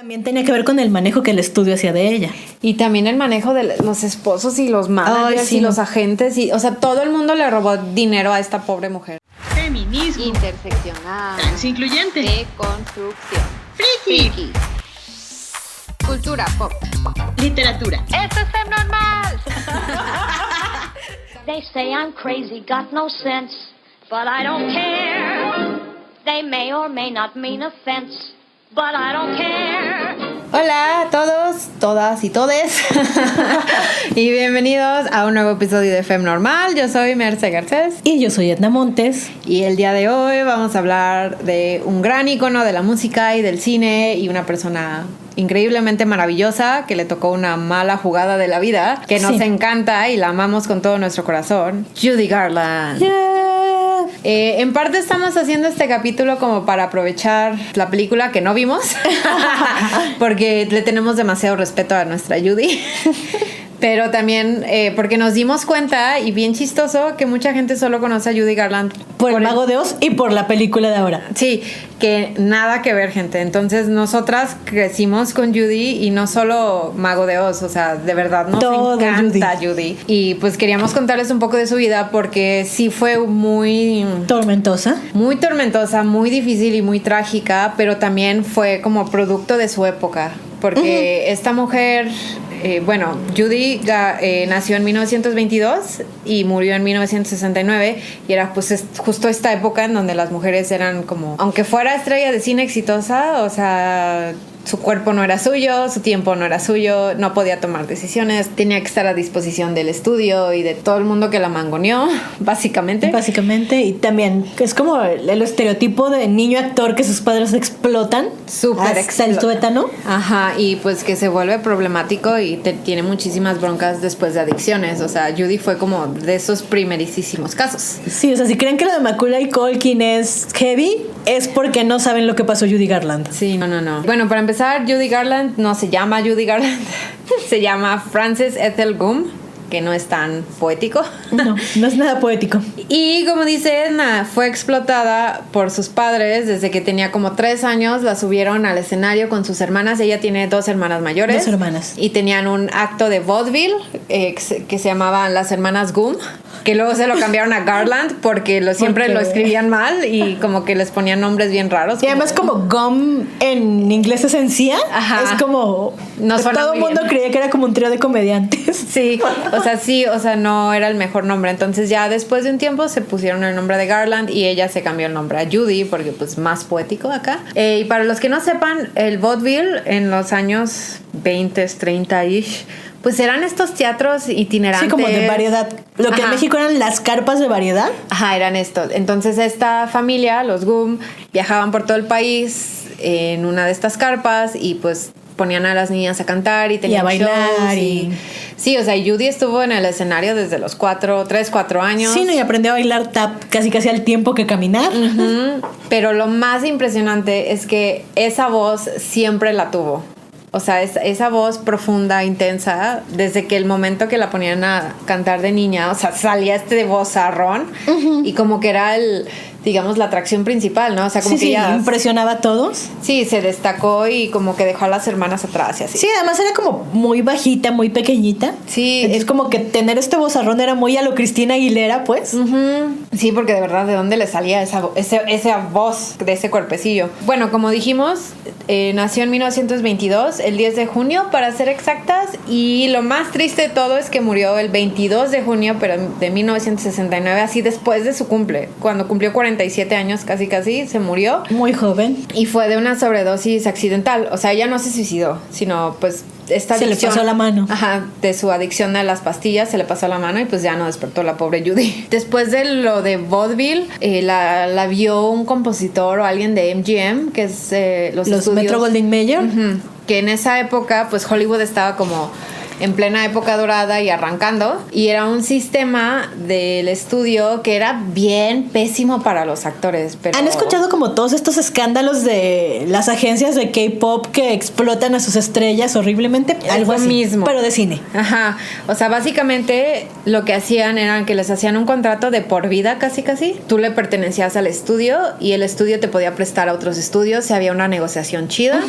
También tenía que ver con el manejo que el estudio hacía de ella. Y también el manejo de los esposos y los managers. Ay, sí, y los agentes. O sea, todo el mundo le robó dinero a esta pobre mujer. Feminismo. Interseccional. Transincluyente. Deconstrucción. Friki. Cultura pop. Literatura. ¡Esto es Femnormal! They say I'm crazy, got no sense, but I don't care. They may or may not mean offense, but I don't care. Hola a todos, todas y todes. Y bienvenidos a un nuevo episodio de Femnormal. Yo soy Merce Garcés. Y yo soy Edna Montes. Y el día de hoy vamos a hablar de un gran ícono de la música y del cine y una persona increíblemente maravillosa que le tocó una mala jugada de la vida, que nos encanta y la amamos con todo nuestro corazón. Judy Garland. Yeah. En parte estamos haciendo este capítulo como para aprovechar la película que no vimos porque le tenemos demasiado respeto a nuestra Judy. Pero también porque nos dimos cuenta, y bien chistoso, que mucha gente solo conoce a Judy Garland por el Mago de Oz y por la película de ahora. Sí, que nada que ver, gente. Entonces nosotras crecimos con Judy y no solo Mago de Oz, o sea, de verdad nos todo encanta Judy. Y pues queríamos contarles un poco de su vida porque sí fue muy tormentosa, muy difícil y muy trágica, pero también fue como producto de su época. Porque esta mujer, Judy nació en 1922 y murió en 1969 y era pues justo esta época en donde las mujeres eran como, aunque fuera estrella de cine exitosa, o sea, su cuerpo no era suyo, su tiempo no era suyo, no podía tomar decisiones, tenía que estar a disposición del estudio y de todo el mundo que la mangoneó, básicamente. Y también es como el estereotipo de niño actor que sus padres explotan hasta el tuétano. Ajá, y pues que se vuelve problemático y tiene muchísimas broncas después de adicciones. O sea, Judy fue como de esos primerísimos casos. Sí, o sea, si creen que lo de Macaulay Culkin es heavy, es porque no saben lo que pasó Judy Garland. Sí, no. Bueno, para empezar, Judy Garland no se llama Judy Garland, se llama Frances Ethel Gumm, que no es tan poético. No es nada poético. Y como dice Edna, fue explotada por sus padres desde que tenía como 3 años. La subieron al escenario con sus hermanas. Ella tiene 2 hermanas mayores. 2 hermanas. Y tenían un acto de vaudeville que se llamaban Las Hermanas Gumm, que luego se lo cambiaron a Garland porque siempre lo escribían mal y como que les ponían nombres bien raros. Y además como gum en inglés es encía. Ajá. Es como todo el mundo creía que era como un trío de comediantes. Sí, o sea, no era el mejor nombre. Entonces ya después de un tiempo se pusieron el nombre de Garland y ella se cambió el nombre a Judy porque pues más poético acá. Y para los que no sepan, el vaudeville en los años 20, 30-ish, pues eran estos teatros itinerantes. Sí, como de variedad. Lo que en México eran las carpas de variedad. Ajá, eran estos. Entonces esta familia, los Gumm, viajaban por todo el país en una de estas carpas y pues ponían a las niñas a cantar y tenían a bailar Sí, o sea, Judy estuvo en el escenario desde los 4 años. Sí, y aprendió a bailar tap casi al tiempo que caminar. Uh-huh. Pero lo más impresionante es que esa voz siempre la tuvo. O sea, esa voz profunda, intensa, desde que el momento que la ponían a cantar de niña, o sea, salía este vozarrón y como que era digamos, la atracción principal, ¿no? O sea, como que ella impresionaba a todos. Sí, se destacó y como que dejó a las hermanas atrás y así. Sí, además era como muy bajita, muy pequeñita. Sí. Es como que tener este vozarrón era muy a lo Cristina Aguilera, pues. Uh-huh. Sí, porque de verdad, ¿de dónde le salía esa voz de ese cuerpecillo? Bueno, como dijimos, nació en 1922, el 10 de junio, para ser exactas, y lo más triste de todo es que murió el 22 de junio, pero de 1969, así después de su cumple, cuando cumplió 47 años, casi, se murió. Muy joven. Y fue de una sobredosis accidental. O sea, ella no se suicidó, sino pues esta adicción. Se le pasó la mano. Ajá, de su adicción a las pastillas se le pasó la mano y pues ya no despertó la pobre Judy. Después de lo de vaudeville, la vio un compositor o alguien de MGM, que es los estudios Metro-Goldwyn-Mayer. Uh-huh, que en esa época pues Hollywood estaba como en plena época dorada y arrancando. Y era un sistema del estudio que era bien pésimo para los actores. Pero... ¿Han escuchado como todos estos escándalos de las agencias de K-pop que explotan a sus estrellas horriblemente? Algo así, mismo. pero de cine. Ajá. O sea, básicamente lo que hacían era que les hacían un contrato de por vida casi. Tú le pertenecías al estudio y el estudio te podía prestar a otros estudios si había una negociación chida.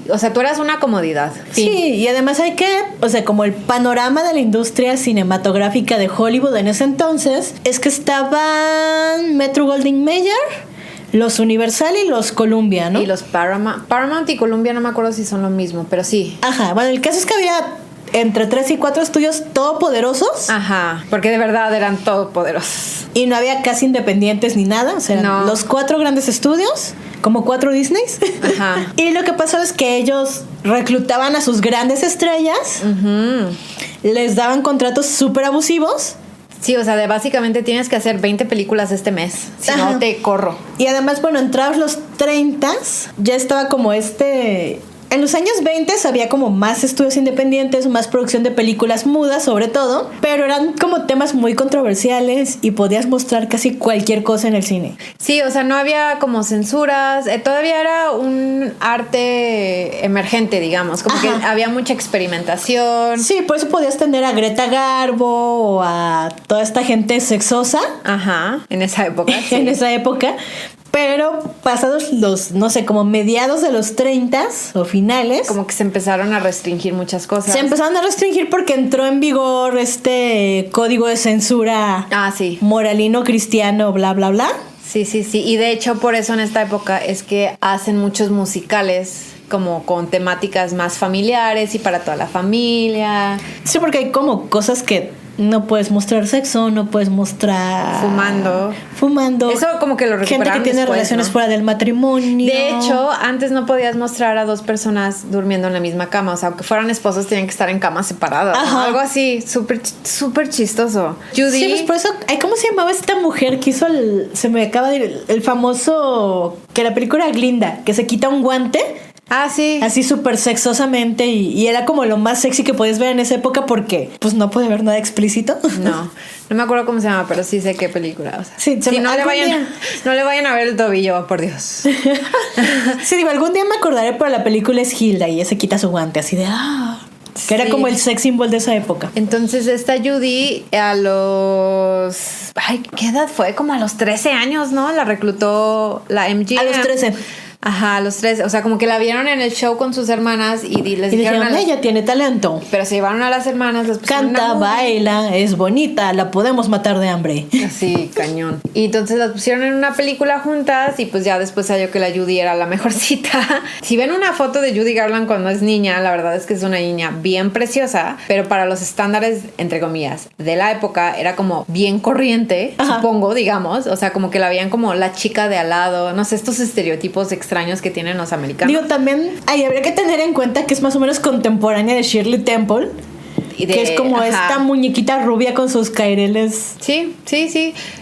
O sea, tú eras una comodidad. Fin. Sí, y además hay que, o sea, como el panorama de la industria cinematográfica de Hollywood en ese entonces es que estaban Metro-Goldwyn-Mayer, los Universal y los Columbia, ¿no? Y los Paramount y Columbia no me acuerdo si son lo mismo, pero sí. Ajá, bueno, el caso es que había entre 3 y 4 estudios todopoderosos. Ajá, porque de verdad eran todopoderosos. Y no había casi independientes ni nada. O sea, eran los 4 grandes estudios, como 4 Disneys. Ajá. Y lo que pasó es que ellos reclutaban a sus grandes estrellas, les daban contratos súper abusivos. Sí, o sea, básicamente tienes que hacer 20 películas este mes, si no te corro. Y además, bueno, entrados los 30s, ya estaba como En los años 20 había como más estudios independientes, más producción de películas mudas sobre todo, pero eran como temas muy controversiales y podías mostrar casi cualquier cosa en el cine. Sí, o sea, no había como censuras, todavía era un arte emergente, digamos, como que había mucha experimentación. Sí, por eso podías tener a Greta Garbo o a toda esta gente sexosa. Ajá, en esa época. Sí. En esa época. Pero pasados los, no sé, como mediados de los 30s o finales, como que se empezaron a restringir muchas cosas. Se empezaron a restringir porque entró en vigor este código de censura moralino, cristiano, bla, bla, bla. Sí, sí, sí. Y de hecho, por eso en esta época es que hacen muchos musicales como con temáticas más familiares y para toda la familia. Sí, porque hay como cosas que no puedes mostrar sexo, no puedes mostrar... Fumando. Eso como que lo recuperaron. Gente que tiene después, relaciones ¿no? fuera del matrimonio. De hecho, antes no podías mostrar a 2 personas durmiendo en la misma cama. O sea, aunque fueran esposos, tenían que estar en camas separadas. ¿No? Algo así, súper chistoso. Judy... Sí, pues por eso... ¿Cómo se llamaba esta mujer que hizo se me acaba de ir el famoso... Que la película era Glinda, que se quita un guante... Ah, sí. Así súper sexosamente y era como lo más sexy que podías ver en esa época porque pues no puede haber nada explícito. No me acuerdo cómo se llama, pero sí sé qué película. O sea, sí, no le vayan a ver el tobillo, por Dios. Sí, digo, algún día me acordaré, pero la película es Hilda y ella se quita su guante así de... Que era como el sex symbol de esa época. Entonces esta Judy a los... ¿qué edad fue? Como a los 13 años, ¿no? La reclutó la MGM. A los 13. Ajá, a los 13. O sea, como que la vieron en el show con sus hermanas y les dijeron ella tiene talento. Pero se llevaron a las hermanas, les pusieron canta, baila, es bonita, la podemos matar de hambre. Sí, cañón. Y entonces las pusieron en una película juntas y pues ya después salió que la Judy era la mejorcita. Si ven una foto de Judy Garland cuando es niña, la verdad es que es una niña bien preciosa, pero para los estándares, entre comillas, de la época era como bien corriente, supongo, digamos. O sea, como que la veían como la chica de al lado, no sé, estos estereotipos extraños que tienen los americanos. Digo, también habría que tener en cuenta que es más o menos contemporánea de Shirley Temple. Que es como esta muñequita rubia con sus caireles. Sí.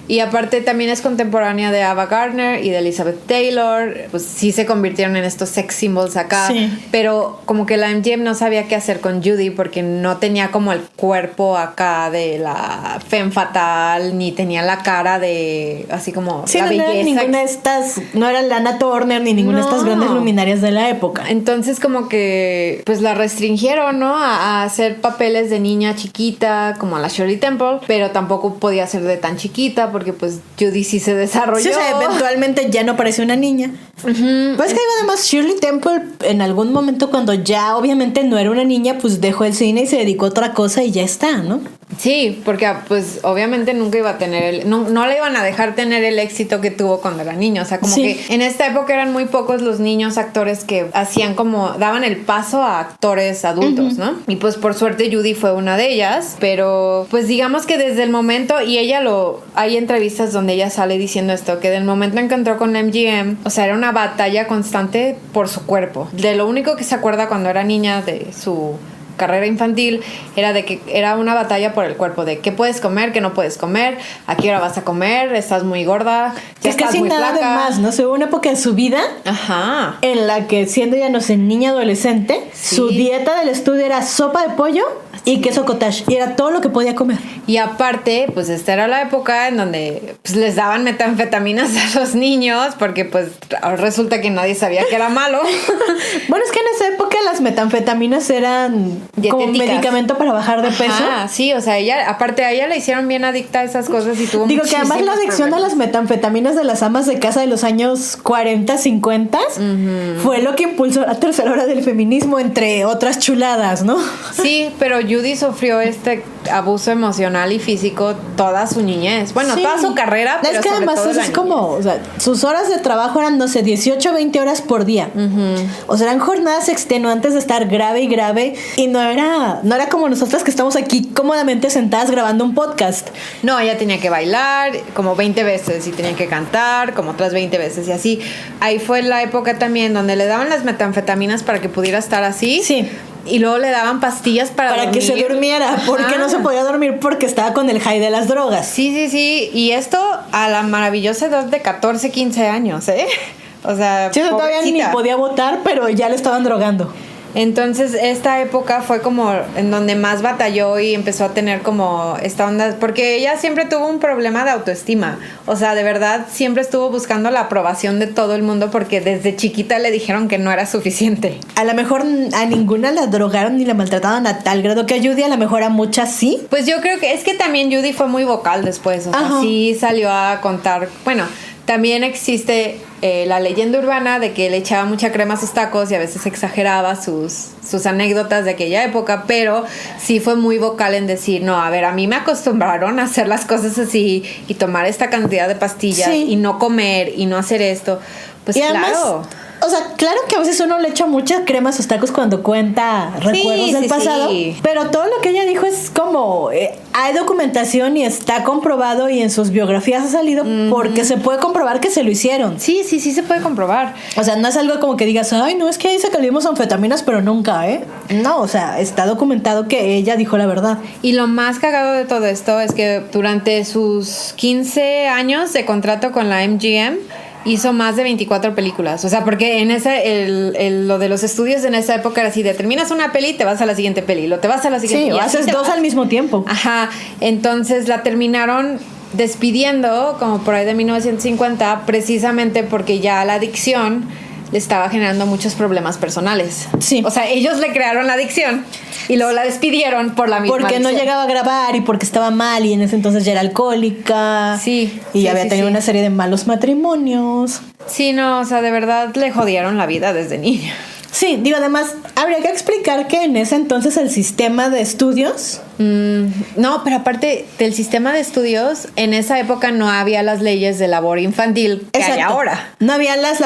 Y aparte también es contemporánea de Ava Gardner y de Elizabeth Taylor. Pues sí se convirtieron en estos sex symbols acá. Sí. Pero como que la MGM no sabía qué hacer con Judy porque no tenía como el cuerpo acá de la femme fatal, ni tenía la cara de así como la belleza. Era ninguna de estas, no era Lana Turner ni ninguna de estas grandes luminarias de la época. Entonces como que pues la restringieron, ¿no? A hacer papeles de niña chiquita como a la Shirley Temple, pero tampoco podía ser de tan chiquita porque pues Judy sí se desarrolló. Sí, o sea, eventualmente ya no parecía una niña. Pues que además Shirley Temple en algún momento cuando ya obviamente no era una niña, pues dejó el cine y se dedicó a otra cosa y ya está, ¿no? Sí, porque pues obviamente nunca iba a tener no le iban a dejar tener el éxito que tuvo cuando era niño. O sea, como que en esta época eran muy pocos los niños actores que hacían como, daban el paso a actores adultos, ¿no? Y pues por suerte Judy fue una de ellas, pero pues digamos que desde el momento, y ella hay entrevistas donde ella sale diciendo esto, que del momento en que entró con la MGM, o sea, era una batalla constante por su cuerpo. De lo único que se acuerda cuando era niña de su carrera infantil era de que era una batalla por el cuerpo, de qué puedes comer, qué no puedes comer, a qué hora vas a comer, estás muy gorda, ya estás casi muy nada flaca. De más, ¿no? Hubo una época de su vida en la que siendo ya no sé, niña adolescente, su dieta del estudio era sopa de pollo, y queso cottage. Y era todo lo que podía comer. Y aparte, pues esta era la época en donde pues, les daban metanfetaminas a los niños porque pues resulta que nadie sabía que era malo. Bueno, es que en esa época las metanfetaminas eran como un Dietéticas. medicamento para bajar de peso. Ah, sí, o sea, aparte a ella le hicieron bien adicta a esas cosas y tuvo Digo que además la muchísimos adicción a problemas. las metanfetaminas de las amas de casa de los años 40, 50 fue lo que impulsó la tercera ola del feminismo, entre otras chuladas, ¿no? Sí, pero Judy sufrió este abuso emocional y físico toda su niñez. Bueno, Sí. toda su carrera, pero es que sobre además todo es la niñez. como, o sea, sus horas de trabajo eran, no sé, 18, 20 horas por día. O sea, eran jornadas extenuantes de estar grave y grave, y no era como nosotras que estamos aquí cómodamente sentadas grabando un podcast. No, ella tenía que bailar como 20 veces y tenía que cantar como otras 20 veces y así. Ahí fue la época también donde le daban las metanfetaminas para que pudiera estar así. Sí. Y luego le daban pastillas para Que se durmiera, porque Ajá. no se podía dormir porque estaba con el high de las drogas. Sí, sí, sí. Y esto a la maravillosa edad de 14, 15 años, ¿eh? O sea, Sí, o sea, todavía ni pobrecita. podía votar, pero ya le estaban drogando. Entonces esta época fue como en donde más batalló y empezó a tener como esta onda, porque ella siempre tuvo un problema de autoestima, o sea, de verdad siempre estuvo buscando la aprobación de todo el mundo porque desde chiquita le dijeron que no era suficiente. A lo mejor a ninguna la drogaron ni la maltrataban a tal grado que a Judy, a lo mejor a muchas sí. Pues yo creo que es que también Judy fue muy vocal después, o sea, Ajá. sí salió a contar, bueno, también existe la leyenda urbana de que le echaba mucha crema a sus tacos y a veces exageraba sus anécdotas de aquella época, pero sí fue muy vocal en decir, no, a ver, a mí me acostumbraron a hacer las cosas así y tomar esta cantidad de pastillas Sí. y no comer y no hacer esto. Pues Y además, claro. o sea, claro que a veces uno le echa mucha crema a sus tacos cuando cuenta recuerdos del sí, pasado, sí. pero todo lo que ella dijo es como, hay documentación y está comprobado y en sus biografías ha salido porque se puede comprobar que se lo hicieron. Sí, sí, sí se puede comprobar. O sea, no es algo como que digas, ay, no, es que dice que le dimos anfetaminas, pero nunca, ¿eh? No, o sea, está documentado que ella dijo la verdad. Y lo más cagado de todo esto es que durante sus 15 años de contrato con la MGM hizo más de 24 películas. O sea, porque en lo de los estudios en esa época era así, de terminas una peli, te vas a la siguiente peli, lo te vas a la siguiente. Sí, y o así haces te dos vas. al mismo tiempo. Ajá, entonces la terminaron despidiendo como por ahí de 1950 precisamente porque ya la adicción le estaba generando muchos problemas personales. Sí. O sea, ellos le crearon la adicción y luego la despidieron por la misma Porque no adicción. llegaba a grabar y porque estaba mal y en ese entonces ya era alcohólica. Sí, Y sí, había sí, tenido sí. una serie de malos matrimonios. Sí, no, o sea, de verdad le jodieron la vida desde niña. Sí, digo, además, habría que explicar que en ese entonces el sistema de estudios... No, pero aparte del sistema de estudios, en esa época no había las leyes de labor infantil que hay Exacto. ahora. No había las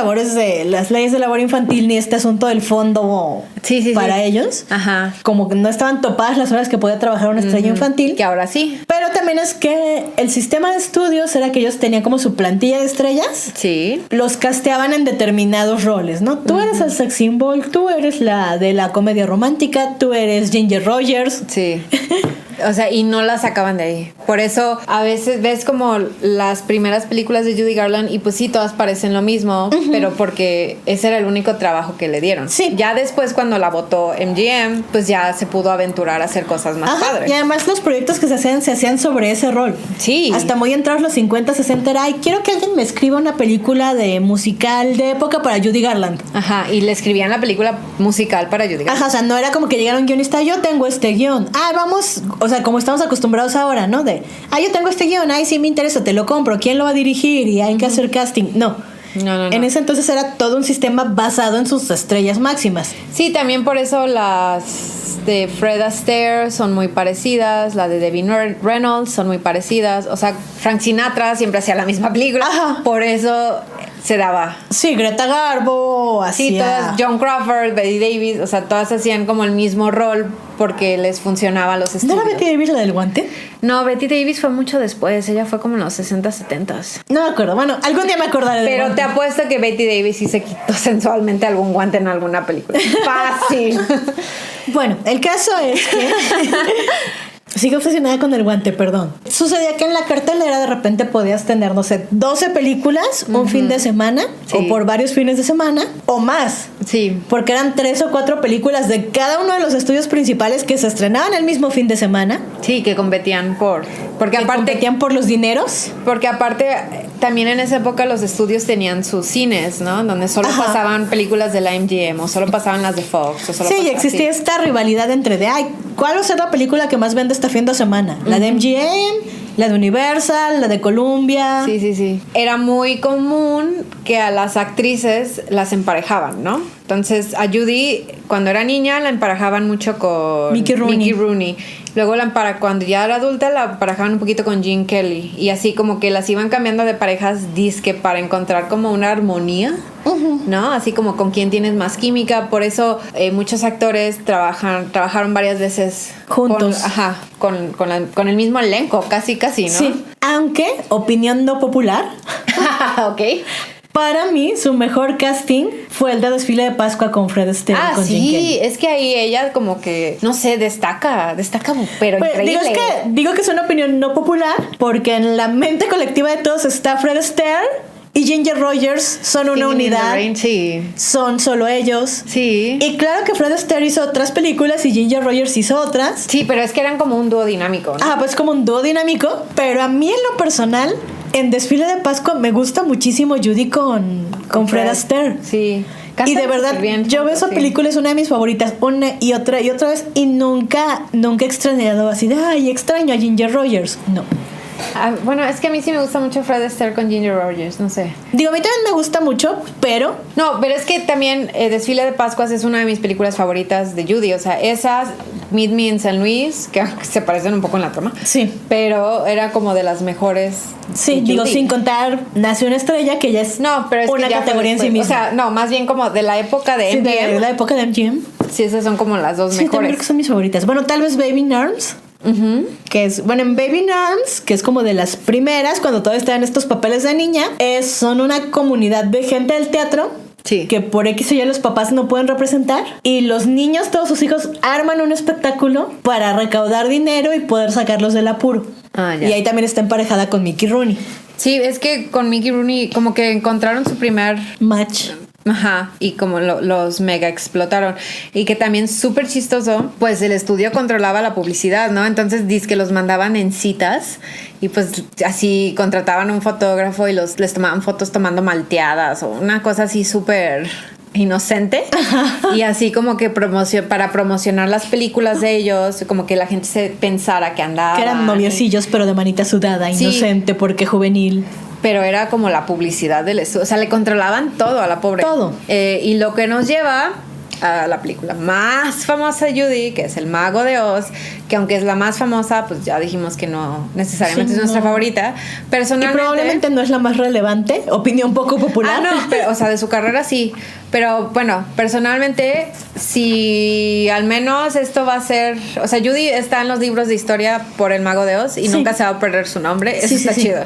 leyes de labor infantil ni este asunto del fondo Sí, para ellos. Ajá. Como que no estaban topadas las horas que podía trabajar una estrella infantil. Que ahora sí. Pero también es que el sistema de estudios era que ellos tenían como su plantilla de estrellas. Sí. Los casteaban en determinados roles, ¿no? Tú eres el sex symbol, tú eres la de la comedia romántica, tú eres Ginger Rogers. Sí. O sea, y no la sacaban de ahí. Por eso a veces ves como las primeras películas de Judy Garland y pues sí, todas parecen lo mismo, pero porque ese era el único trabajo que le dieron. Sí. Ya después cuando la votó MGM, pues ya se pudo aventurar a hacer cosas más Ajá, padres. y además los proyectos que se hacían sobre ese rol. Sí. Hasta muy entrados los 50, 60 era, ay, quiero que alguien me escriba una película de musical de época para Judy Garland. Ajá, y le escribían la película musical para Judy Garland. Ajá, o sea, no era como que llegara un guionista, yo tengo este guión. Ah, vamos, o sea, como estamos acostumbrados ahora, ¿no? Yo tengo este guión, ay, sí me interesa, te lo compro, ¿quién lo va a dirigir? Y hay que hacer casting. No. No. En ese entonces era todo un sistema basado en sus estrellas máximas. Sí, también por eso las de Fred Astaire son muy parecidas, la de Debbie Reynolds son muy parecidas. O sea, Frank Sinatra siempre hacía la misma película. Ajá. Por eso se daba. Sí, Greta Garbo, así. Sí, todas, John Crawford, Betty Davis, o sea, todas hacían como el mismo rol porque les funcionaba a los ¿No estudios. era Betty Davis la del guante? No, Betty Davis fue mucho después, ella fue como en los 60, 70. No me acuerdo. Bueno, algún día me acordaré del Pero guante. te apuesto que Betty Davis sí se quitó sensualmente algún guante en alguna película. Fácil. Bueno, el caso es que Sigue obsesionada con el guante, perdón. Sucedía que en la cartelera de repente podías tener, no sé, 12 películas un fin de semana, Sí. o por varios fines de semana, o más. Sí. Porque eran 3 o 4 películas de cada uno de los estudios principales que se estrenaban el mismo fin de semana. Sí, que competían porque Que aparte competían por los dineros. Porque aparte, también en esa época los estudios tenían sus cines, ¿no? Donde solo Ajá. pasaban películas de la MGM o solo pasaban las de Fox. O solo Sí, y pasaban existía así. esta rivalidad entre ¿cuál va a ser la película que más vende este fin de semana? ¿La de MGM? ¿La de Universal? ¿La de Columbia? Sí, sí, sí. Era muy común que a las actrices las emparejaban, ¿no? Entonces, a Judy, cuando era niña, la emparejaban mucho con Mickey Rooney. Luego, cuando ya era adulta, la emparejaban un poquito con Gene Kelly. Y así como que las iban cambiando de parejas disque para encontrar como una armonía, ¿no? Así como con quién tienes más química. Por eso muchos actores trabajaron varias veces Juntos. con el mismo elenco, casi, ¿no? Sí. Aunque, opinión no popular, Ok. para mí su mejor casting fue el de Desfile de Pascua con Fred Astaire y con Gene Kelly. Sí, es que ahí ella como que, no sé, destaca, pero Pues, increíble. digo que es una opinión no popular porque en la mente colectiva de todos está Fred Astaire y Ginger Rogers son una Singing in the unidad, Rain, sí. son solo ellos. Sí. Y claro que Fred Astaire hizo otras películas y Ginger Rogers hizo otras. Sí, pero es que eran como un dúo dinámico, ¿no? Pues como un dúo dinámico, pero a mí en lo personal, en Desfile de Pascua me gusta muchísimo Judy con Fred Astaire. Sí. Y Cantan de verdad, superbién yo veo juntos, esa sí. película, es una de mis favoritas, una y otra vez, y nunca he extrañado así de, extraño a Ginger Rogers. No. Bueno, es que a mí sí me gusta mucho Fred Astaire con Ginger Rogers, no sé. Digo, a mí también me gusta mucho, pero No, pero es que también Desfile de Pascuas es una de mis películas favoritas de Judy. O sea, esas, Meet Me in San Luis, que se parecen un poco en la trama. sí. Pero era como de las mejores. Sí, de digo, Judy. sin contar Nació una estrella, que ya es No, pero es una que ya fue categoría en sí después. misma. O sea, no, más bien como de la época de Sí, MGM. de la época de MGM. Sí, esas son como las dos Sí, también creo mejores. que son mis favoritas. Bueno, tal vez Baby in Arms. Que es, bueno, en Baby in Arms, que es como de las primeras, cuando todavía está en estos papeles de niña, son una comunidad de gente del teatro. Sí. Que por X o Y los papás no pueden representar. Y los niños, todos sus hijos, arman un espectáculo para recaudar dinero y poder sacarlos del apuro. Ah, ya. Y ahí también está emparejada con Mickey Rooney. Sí, es que con Mickey Rooney como que encontraron su primer... Match. Ajá, y como los mega explotaron. Y que también súper chistoso, pues el estudio controlaba la publicidad, ¿no? Entonces dice que los mandaban en citas y pues así contrataban un fotógrafo y les tomaban fotos tomando malteadas o una cosa así súper inocente. Y así como que para promocionar las películas de ellos, como que la gente se pensara que andaba. Que eran noviecillos, pero de manita sudada, Sí. inocente, porque juvenil. Pero era como la publicidad del estudio. O sea, le controlaban todo a la pobre. Todo. Y lo que nos lleva a la película más famosa de Judy, que es El Mago de Oz, que aunque es la más famosa, pues ya dijimos que no necesariamente Sí, es nuestra no. favorita. Y Personalmente... probablemente no es la más relevante. Opinión poco popular. No, pero, o sea, de su carrera sí. Pero bueno, personalmente, si al menos esto va a ser... O sea, Judy está en los libros de historia por El Mago de Oz y Sí. nunca se va a perder su nombre. Eso Sí, está sí, sí. chido.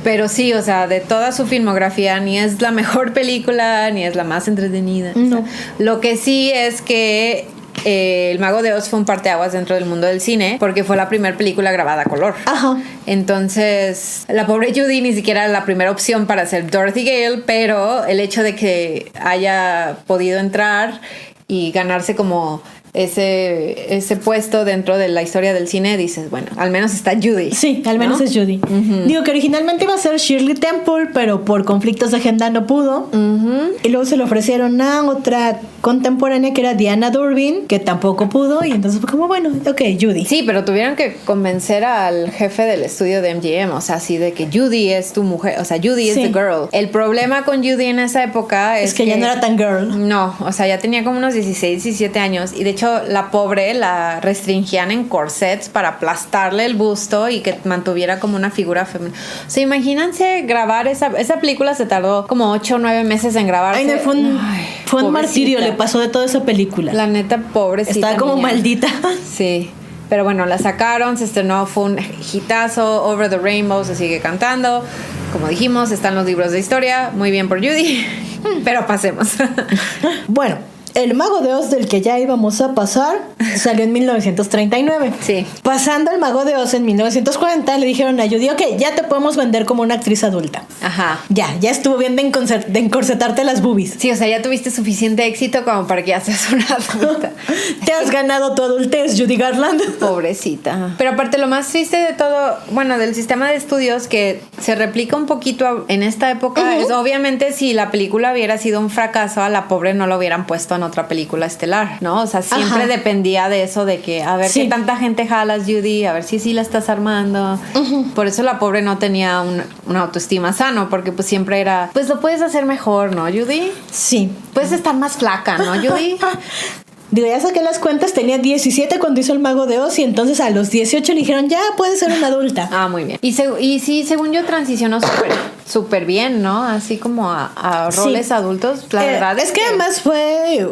Pero sí, o sea, de toda su filmografía, ni es la mejor película, ni es la más entretenida. No. O sea, lo que sí es que El Mago de Oz fue un parteaguas dentro del mundo del cine, porque fue la primera película grabada a color. Ajá. Entonces, la pobre Judy ni siquiera era la primera opción para ser Dorothy Gale, pero el hecho de que haya podido entrar y ganarse como ese puesto dentro de la historia del cine, dices, bueno, al menos está Judy. Sí, al menos ¿no? es Judy. Digo que originalmente iba a ser Shirley Temple, pero por conflictos de agenda no pudo. Y luego se le ofrecieron a otra contemporánea que era Diana Durbin, que tampoco pudo. Y entonces fue como, bueno, ok, Judy. Sí, pero tuvieron que convencer al jefe del estudio de MGM, o sea, así de que Judy es tu mujer, o sea, Judy es Sí. the girl. El problema con Judy en esa época Es que ya no era tan girl. No, o sea, ya tenía como unos 16, 17 años y de hecho la pobre la restringían en corsets para aplastarle el busto y que mantuviera como una figura femenina. O sea, imagínense grabar esa película, se tardó como 8 o 9 meses en grabarse. Ay, no, fue un martirio, le pasó de toda esa película. La neta, pobrecita. Estaba como niña. maldita. Sí. Pero bueno, la sacaron, se estrenó, fue un hitazo. Over the Rainbow se sigue cantando. Como dijimos, están los libros de historia. Muy bien por Judy. Pero pasemos. Bueno, El Mago de Oz, del que ya íbamos a pasar, salió en 1939. Sí. Pasando al Mago de Oz en 1940, le dijeron a Judy, ok, ya te podemos vender como una actriz adulta. Ajá. Ya estuvo bien de encorsetarte las boobies. Sí, o sea, ya tuviste suficiente éxito como para que ya seas una adulta. Te has ganado tu adultez, Judy Garland. Pobrecita. Pero aparte, lo más triste de todo, bueno, del sistema de estudios que se replica un poquito en esta época, es obviamente si la película hubiera sido un fracaso, a la pobre no lo hubieran puesto en otra película estelar, ¿no? O sea, siempre dependía de eso, de que a ver qué tanta gente jalas, Judy, a ver si sí la estás armando. Por eso la pobre no tenía una autoestima sano, porque pues siempre era, pues lo puedes hacer mejor, ¿no, Judy? Sí. Puedes estar más flaca, ¿no, Judy? Digo, ya saqué las cuentas, tenía 17 cuando hizo el Mago de Oz y entonces a los 18 le dijeron, ya puedes ser una adulta. Ah, muy bien. Y sí, según yo transicionó súper bien, ¿no? Así como a roles adultos, la verdad. Es que además fue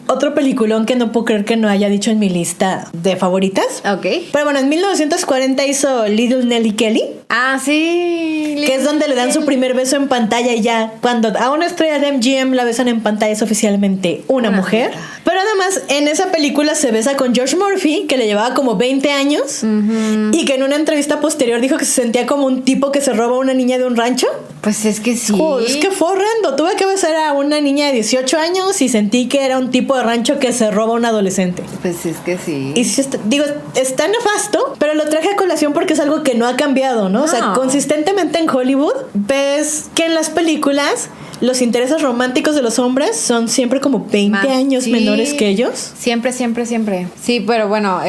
otro peliculón que no puedo creer que no haya dicho en mi lista de favoritas. Ok. Pero bueno, en 1940 hizo Little Nelly Kelly. Ah, sí. Que es donde le dan su primer beso en pantalla y ya cuando a una estrella de MGM la besan en pantalla es oficialmente una mujer. Pero además en esa película se besa con George Murphy, que le llevaba como 20 años y que en una entrevista posterior dijo que se sentía como un tipo que se roba a una niña de un rancho. Pues es que sí. Es que fue horrendo. Tuve que besar a una niña de 18 años y sentí que era un tipo de rancho que se roba a un adolescente. Pues es que sí. Y sí está nefasto, pero lo traje a colación porque es algo que no ha cambiado, ¿no? O sea, consistentemente en Hollywood ves que en las películas los intereses románticos de los hombres son siempre como 20 años menores que ellos. Siempre. Sí, pero bueno,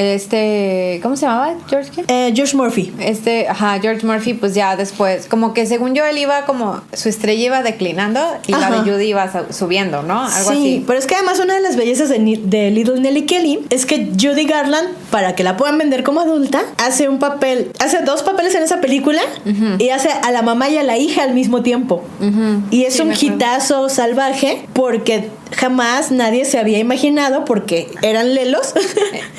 ¿cómo se llamaba? ¿George qué? George Murphy. George Murphy, pues ya después, como que según yo él iba como, su estrella iba declinando y la de Judy iba subiendo, ¿no? Algo así. Pero es que además una de las bellezas de Little Nelly Kelly es que Judy Garland, para que la puedan vender como adulta, hace dos papeles en esa película y hace a la mamá y a la hija al mismo tiempo. Y es un hitazo salvaje porque jamás nadie se había imaginado, porque eran lelos.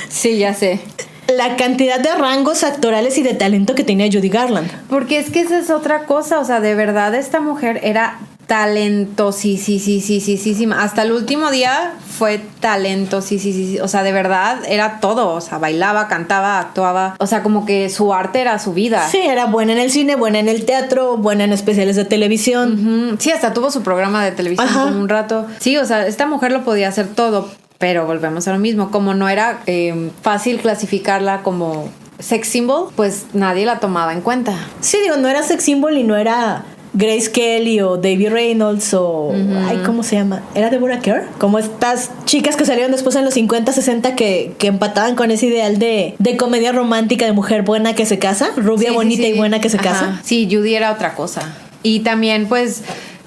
Sí, ya sé. La cantidad de rangos actorales y de talento que tenía Judy Garland. Porque es que esa es otra cosa, o sea, de verdad esta mujer era talentosísima. Hasta el último día fue talentosísima. O sea, de verdad era todo. O sea, bailaba, cantaba, actuaba. O sea, como que su arte era su vida. Sí, era buena en el cine, buena en el teatro, buena en especiales de televisión. Sí, hasta tuvo su programa de televisión como un rato. Sí, o sea, esta mujer lo podía hacer todo. Pero volvemos a lo mismo. Como no era fácil clasificarla como sex symbol, pues nadie la tomaba en cuenta. Sí, digo, no era sex symbol y no era Grace Kelly o Debbie Reynolds o... ¿cómo se llama? ¿Era Deborah Kerr? Como estas chicas que salieron después en los 50, 60 que empataban con ese ideal de comedia romántica de mujer buena que se casa, rubia, bonita y buena que se casa. Sí, Judy era otra cosa. Y también pues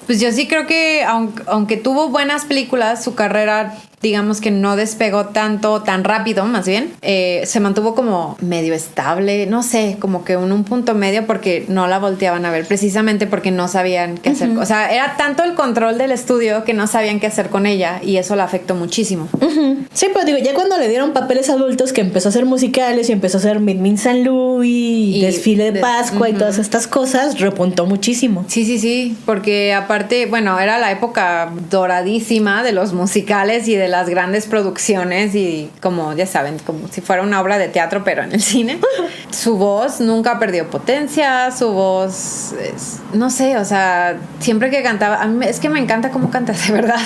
yo sí creo que aunque tuvo buenas películas, su carrera, digamos que no despegó tan rápido, más bien. Se mantuvo como medio estable, no sé, como que en un punto medio, porque no la volteaban a ver, precisamente porque no sabían qué hacer. O sea, era tanto el control del estudio que no sabían qué hacer con ella y eso la afectó muchísimo. Sí, pero digo, ya cuando le dieron papeles adultos, que empezó a hacer musicales y empezó a hacer Meet Me in St. Louis y desfile de Pascua y todas estas cosas, repuntó muchísimo. Sí, porque aparte, bueno, era la época doradísima de los musicales y de las grandes producciones y como ya saben, como si fuera una obra de teatro pero en el cine. Su voz nunca perdió potencia, su voz no sé, o sea, siempre que cantaba, a mí es que me encanta cómo canta, de verdad.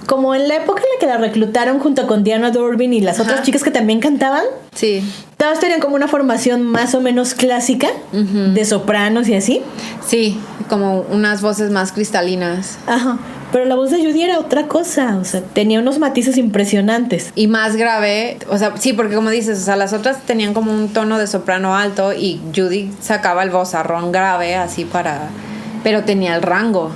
Como en la época en la que la reclutaron junto con Diana Durbin y las otras chicas que también cantaban. Sí. Todas tenían como una formación más o menos clásica de sopranos y así. Sí, como unas voces más cristalinas. Pero la voz de Judy era otra cosa, o sea, tenía unos matices impresionantes. Y más grave, o sea, sí, porque como dices, o sea, las otras tenían como un tono de soprano alto y Judy sacaba el vozarrón grave así pero tenía el rango.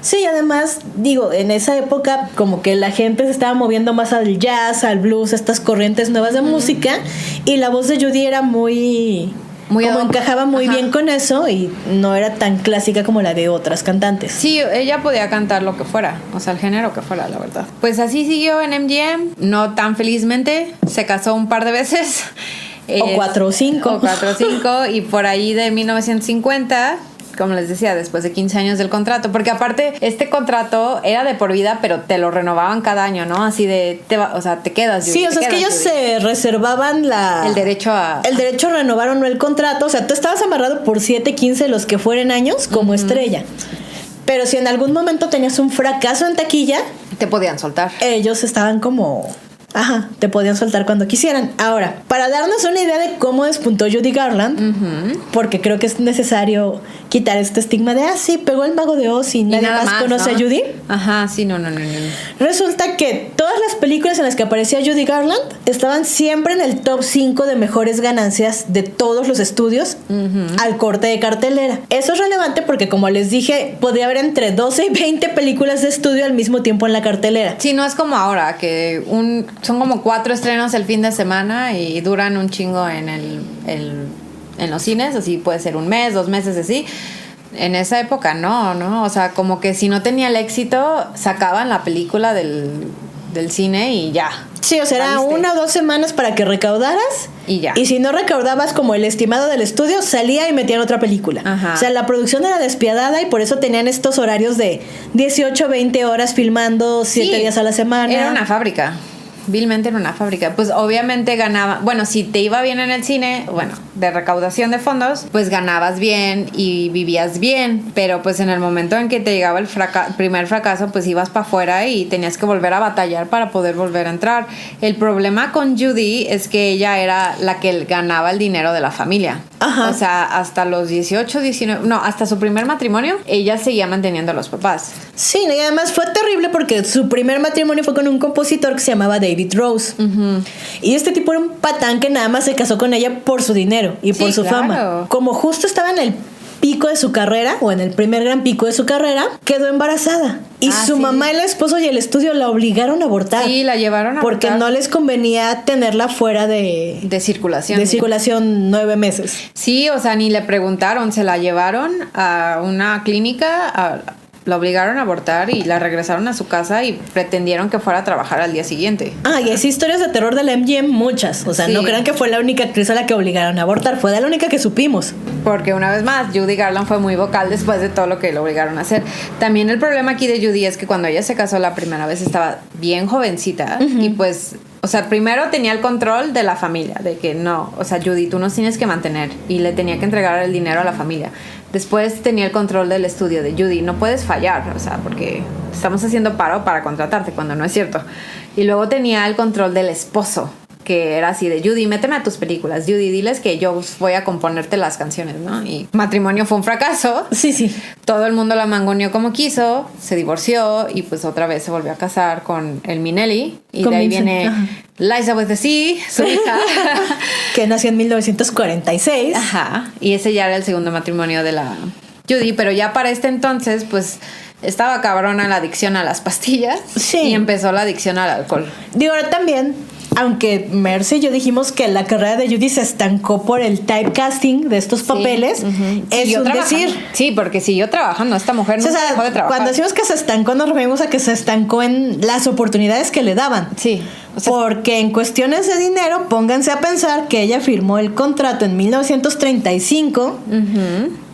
Sí, además, digo, en esa época como que la gente se estaba moviendo más al jazz, al blues, estas corrientes nuevas de música, y la voz de Judy era muy como encajaba muy bien con eso y no era tan clásica como la de otras cantantes. Sí, ella podía cantar lo que fuera, o sea, el género que fuera, la verdad. Pues así siguió en MGM, no tan felizmente, se casó un par de veces. O 4 o 5. Y por ahí de 1950... como les decía, después de 15 años del contrato, porque aparte este contrato era de por vida, pero te lo renovaban cada año, ¿no? Así de, o sea, te quedas. Sí, o sea, es que ellos se reservaban el derecho a renovar o no el contrato. O sea, tú estabas amarrado por 7, 15, los que fueran años como estrella. Pero si en algún momento tenías un fracaso en taquilla, te podían soltar. Ellos estaban como... Ajá, te podían soltar cuando quisieran. Ahora, para darnos una idea de cómo despuntó Judy Garland, porque creo que es necesario quitar este estigma de, sí, pegó el Mago de Oz y nadie más conoce, ¿no?, a Judy. Ajá, sí, no. Resulta que todas las películas en las que aparecía Judy Garland estaban siempre en el top 5 de mejores ganancias de todos los estudios al corte de cartelera. Eso es relevante porque, como les dije, podía haber entre 12 y 20 películas de estudio al mismo tiempo en la cartelera. Sí, no es como ahora, que son como 4 estrenos el fin de semana y duran un chingo en los cines, así puede ser un mes, 2 meses, así. En esa época no, o sea, como que si no tenía el éxito, sacaban la película del cine y ya. Sí, o sea, era 1 o 2 semanas para que recaudaras y ya. Y si no recaudabas como el estimado del estudio, salía y metían otra película. Ajá. O sea, la producción era despiadada y por eso tenían estos horarios de 18, 20 horas filmando 7 días a la semana. Era una fábrica. Vilmente en una fábrica, pues obviamente ganaba, bueno, si te iba bien en el cine, bueno, de recaudación de fondos, pues ganabas bien y vivías bien, pero pues en el momento en que te llegaba el primer fracaso, pues ibas para afuera y tenías que volver a batallar para poder volver a entrar. El problema con Judy es que ella era la que ganaba el dinero de la familia. Ajá. O sea, hasta los 18, 19, no, hasta su primer matrimonio, ella seguía manteniendo a los papás. Sí, y además fue terrible porque su primer matrimonio fue con un compositor que se llamaba David Rose. Y este tipo era un patán que nada más se casó con ella por su dinero y por su fama. Como justo estaba en el pico de su carrera, o en el primer gran pico de su carrera, quedó embarazada. Y su mamá, el esposo y el estudio la obligaron a abortar. Sí, la llevaron a abortar. Porque no les convenía tenerla fuera de circulación. De circulación 9 meses. Sí, o sea, ni le preguntaron, se la llevaron a una clínica, la obligaron a abortar y la regresaron a su casa y pretendieron que fuera a trabajar al día siguiente. Y es historias de terror de la MGM, muchas. O sea, no crean que fue la única actriz a la que obligaron a abortar, fue la única que supimos. Porque una vez más, Judy Garland fue muy vocal después de todo lo que le obligaron a hacer. También el problema aquí de Judy es que cuando ella se casó la primera vez estaba bien jovencita y pues... O sea, primero tenía el control de la familia, de que no, o sea, Judy, tú nos tienes que mantener, y le tenía que entregar el dinero a la familia. Después tenía el control del estudio de Judy, no puedes fallar, o sea, porque estamos haciendo paro para contratarte cuando no es cierto. Y luego tenía el control del esposo, que era así de, Judy, méteme a tus películas, Judy, diles que yo voy a componerte las canciones, ¿no? Y matrimonio fue un fracaso. Sí. Todo el mundo la mangoneó como quiso, se divorció y pues otra vez se volvió a casar con el Minnelli. Y de ahí viene Liza with the Sea, su hija. Que nació en 1946. Ajá. Y ese ya era el segundo matrimonio de la Judy, pero ya para este entonces, pues... estaba cabrona la adicción a las pastillas. Sí. Y empezó la adicción al alcohol. Digo, ahora también, aunque Mercy y yo dijimos que la carrera de Judy se estancó por el typecasting de estos papeles, es un decir. Sí, porque siguió trabajando. Esta mujer no dejó de trabajar. Cuando decimos que se estancó, nos referimos a que se estancó en las oportunidades que le daban. Sí. O sea, porque en cuestiones de dinero, pónganse a pensar que ella firmó el contrato en 1935.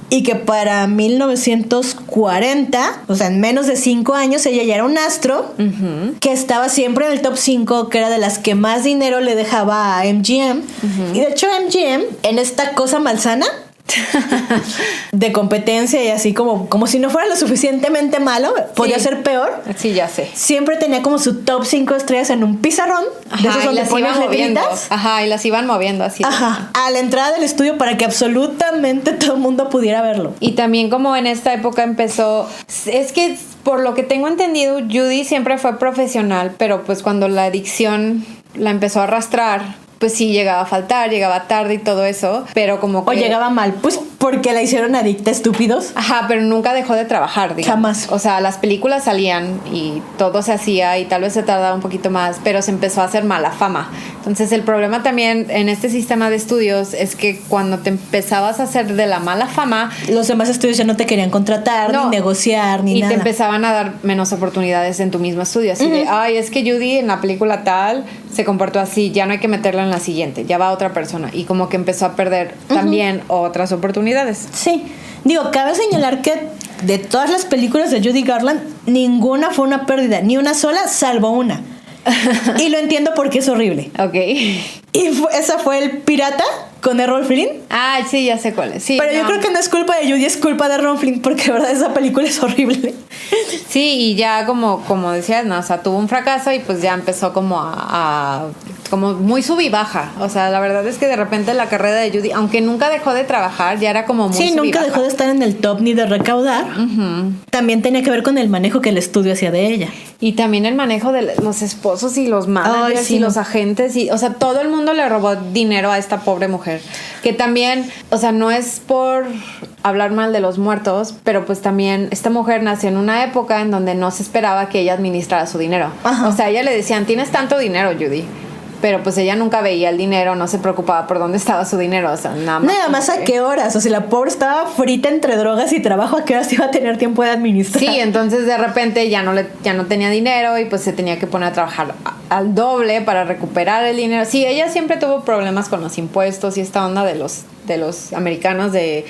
Y que para 1940, o sea, en menos de 5 años, ella ya era un astro que estaba siempre en el top 5, que era de las que más dinero le dejaba a MGM. Y de hecho MGM, en esta cosa malsana de competencia y así como si no fuera lo suficientemente malo, podía ser peor. Sí, ya sé. Siempre tenía como su top 5 estrellas en un pizarrón. De esos donde pones letritas. Y las iban moviendo así. A la entrada del estudio para que absolutamente todo el mundo pudiera verlo. Y también como en esta época empezó... Es que por lo que tengo entendido, Judy siempre fue profesional, pero pues cuando la adicción la empezó a arrastrar... pues sí, llegaba a faltar, llegaba tarde y todo eso, pero como que... O llegaba mal, pues porque la hicieron adicta, estúpidos. Pero nunca dejó de trabajar, digamos. Jamás. O sea, las películas salían y todo se hacía y tal vez se tardaba un poquito más, pero se empezó a hacer mala fama. Entonces el problema también en este sistema de estudios es que cuando te empezabas a hacer de la mala fama... los demás estudios ya no te querían contratar, ni negociar, ni nada. Y te empezaban a dar menos oportunidades en tu mismo estudio. Así de, es que Judy en la película tal se comportó así, ya no hay que meterla en la siguiente, ya va otra persona. Y como que empezó a perder también otras oportunidades. Sí. Digo, cabe señalar que de todas las películas de Judy Garland, ninguna fue una pérdida, ni una sola, salvo una. Y lo entiendo porque es horrible. Ok. Y esa fue El Pirata con Errol Flynn. Ah, sí, ya sé cuál es. Sí, Pero yo creo que no es culpa de Judy, es culpa de Errol Flynn, porque de verdad esa película es horrible. Sí, y ya como decías, ¿no? O sea, tuvo un fracaso y pues ya empezó como como muy sub y baja. O sea, la verdad es que de repente la carrera de Judy, aunque nunca dejó de trabajar, ya era como muy Sí, sub y nunca baja. dejó de estar en el top ni de recaudar. También tenía que ver con el manejo que el estudio hacía de ella. Y también el manejo de los esposos y los managers Ay, sí, y no. los agentes. Y, o sea, todo el mundo le robó dinero a esta pobre mujer. Que también, o sea, no es por hablar mal de los muertos, pero pues también esta mujer nació en una época en donde no se esperaba que ella administrara su dinero. Ajá. O sea, a ella le decían, tienes tanto dinero, Judy. Pero pues ella nunca veía el dinero, no se preocupaba por dónde estaba su dinero. O sea, nada más. A qué horas. O sea, la pobre estaba frita entre drogas y trabajo, ¿a qué horas iba a tener tiempo de administrar? Sí, entonces de repente ya no tenía dinero y pues se tenía que poner a trabajar al doble para recuperar el dinero. Sí, ella siempre tuvo problemas con los impuestos y esta onda de los americanos de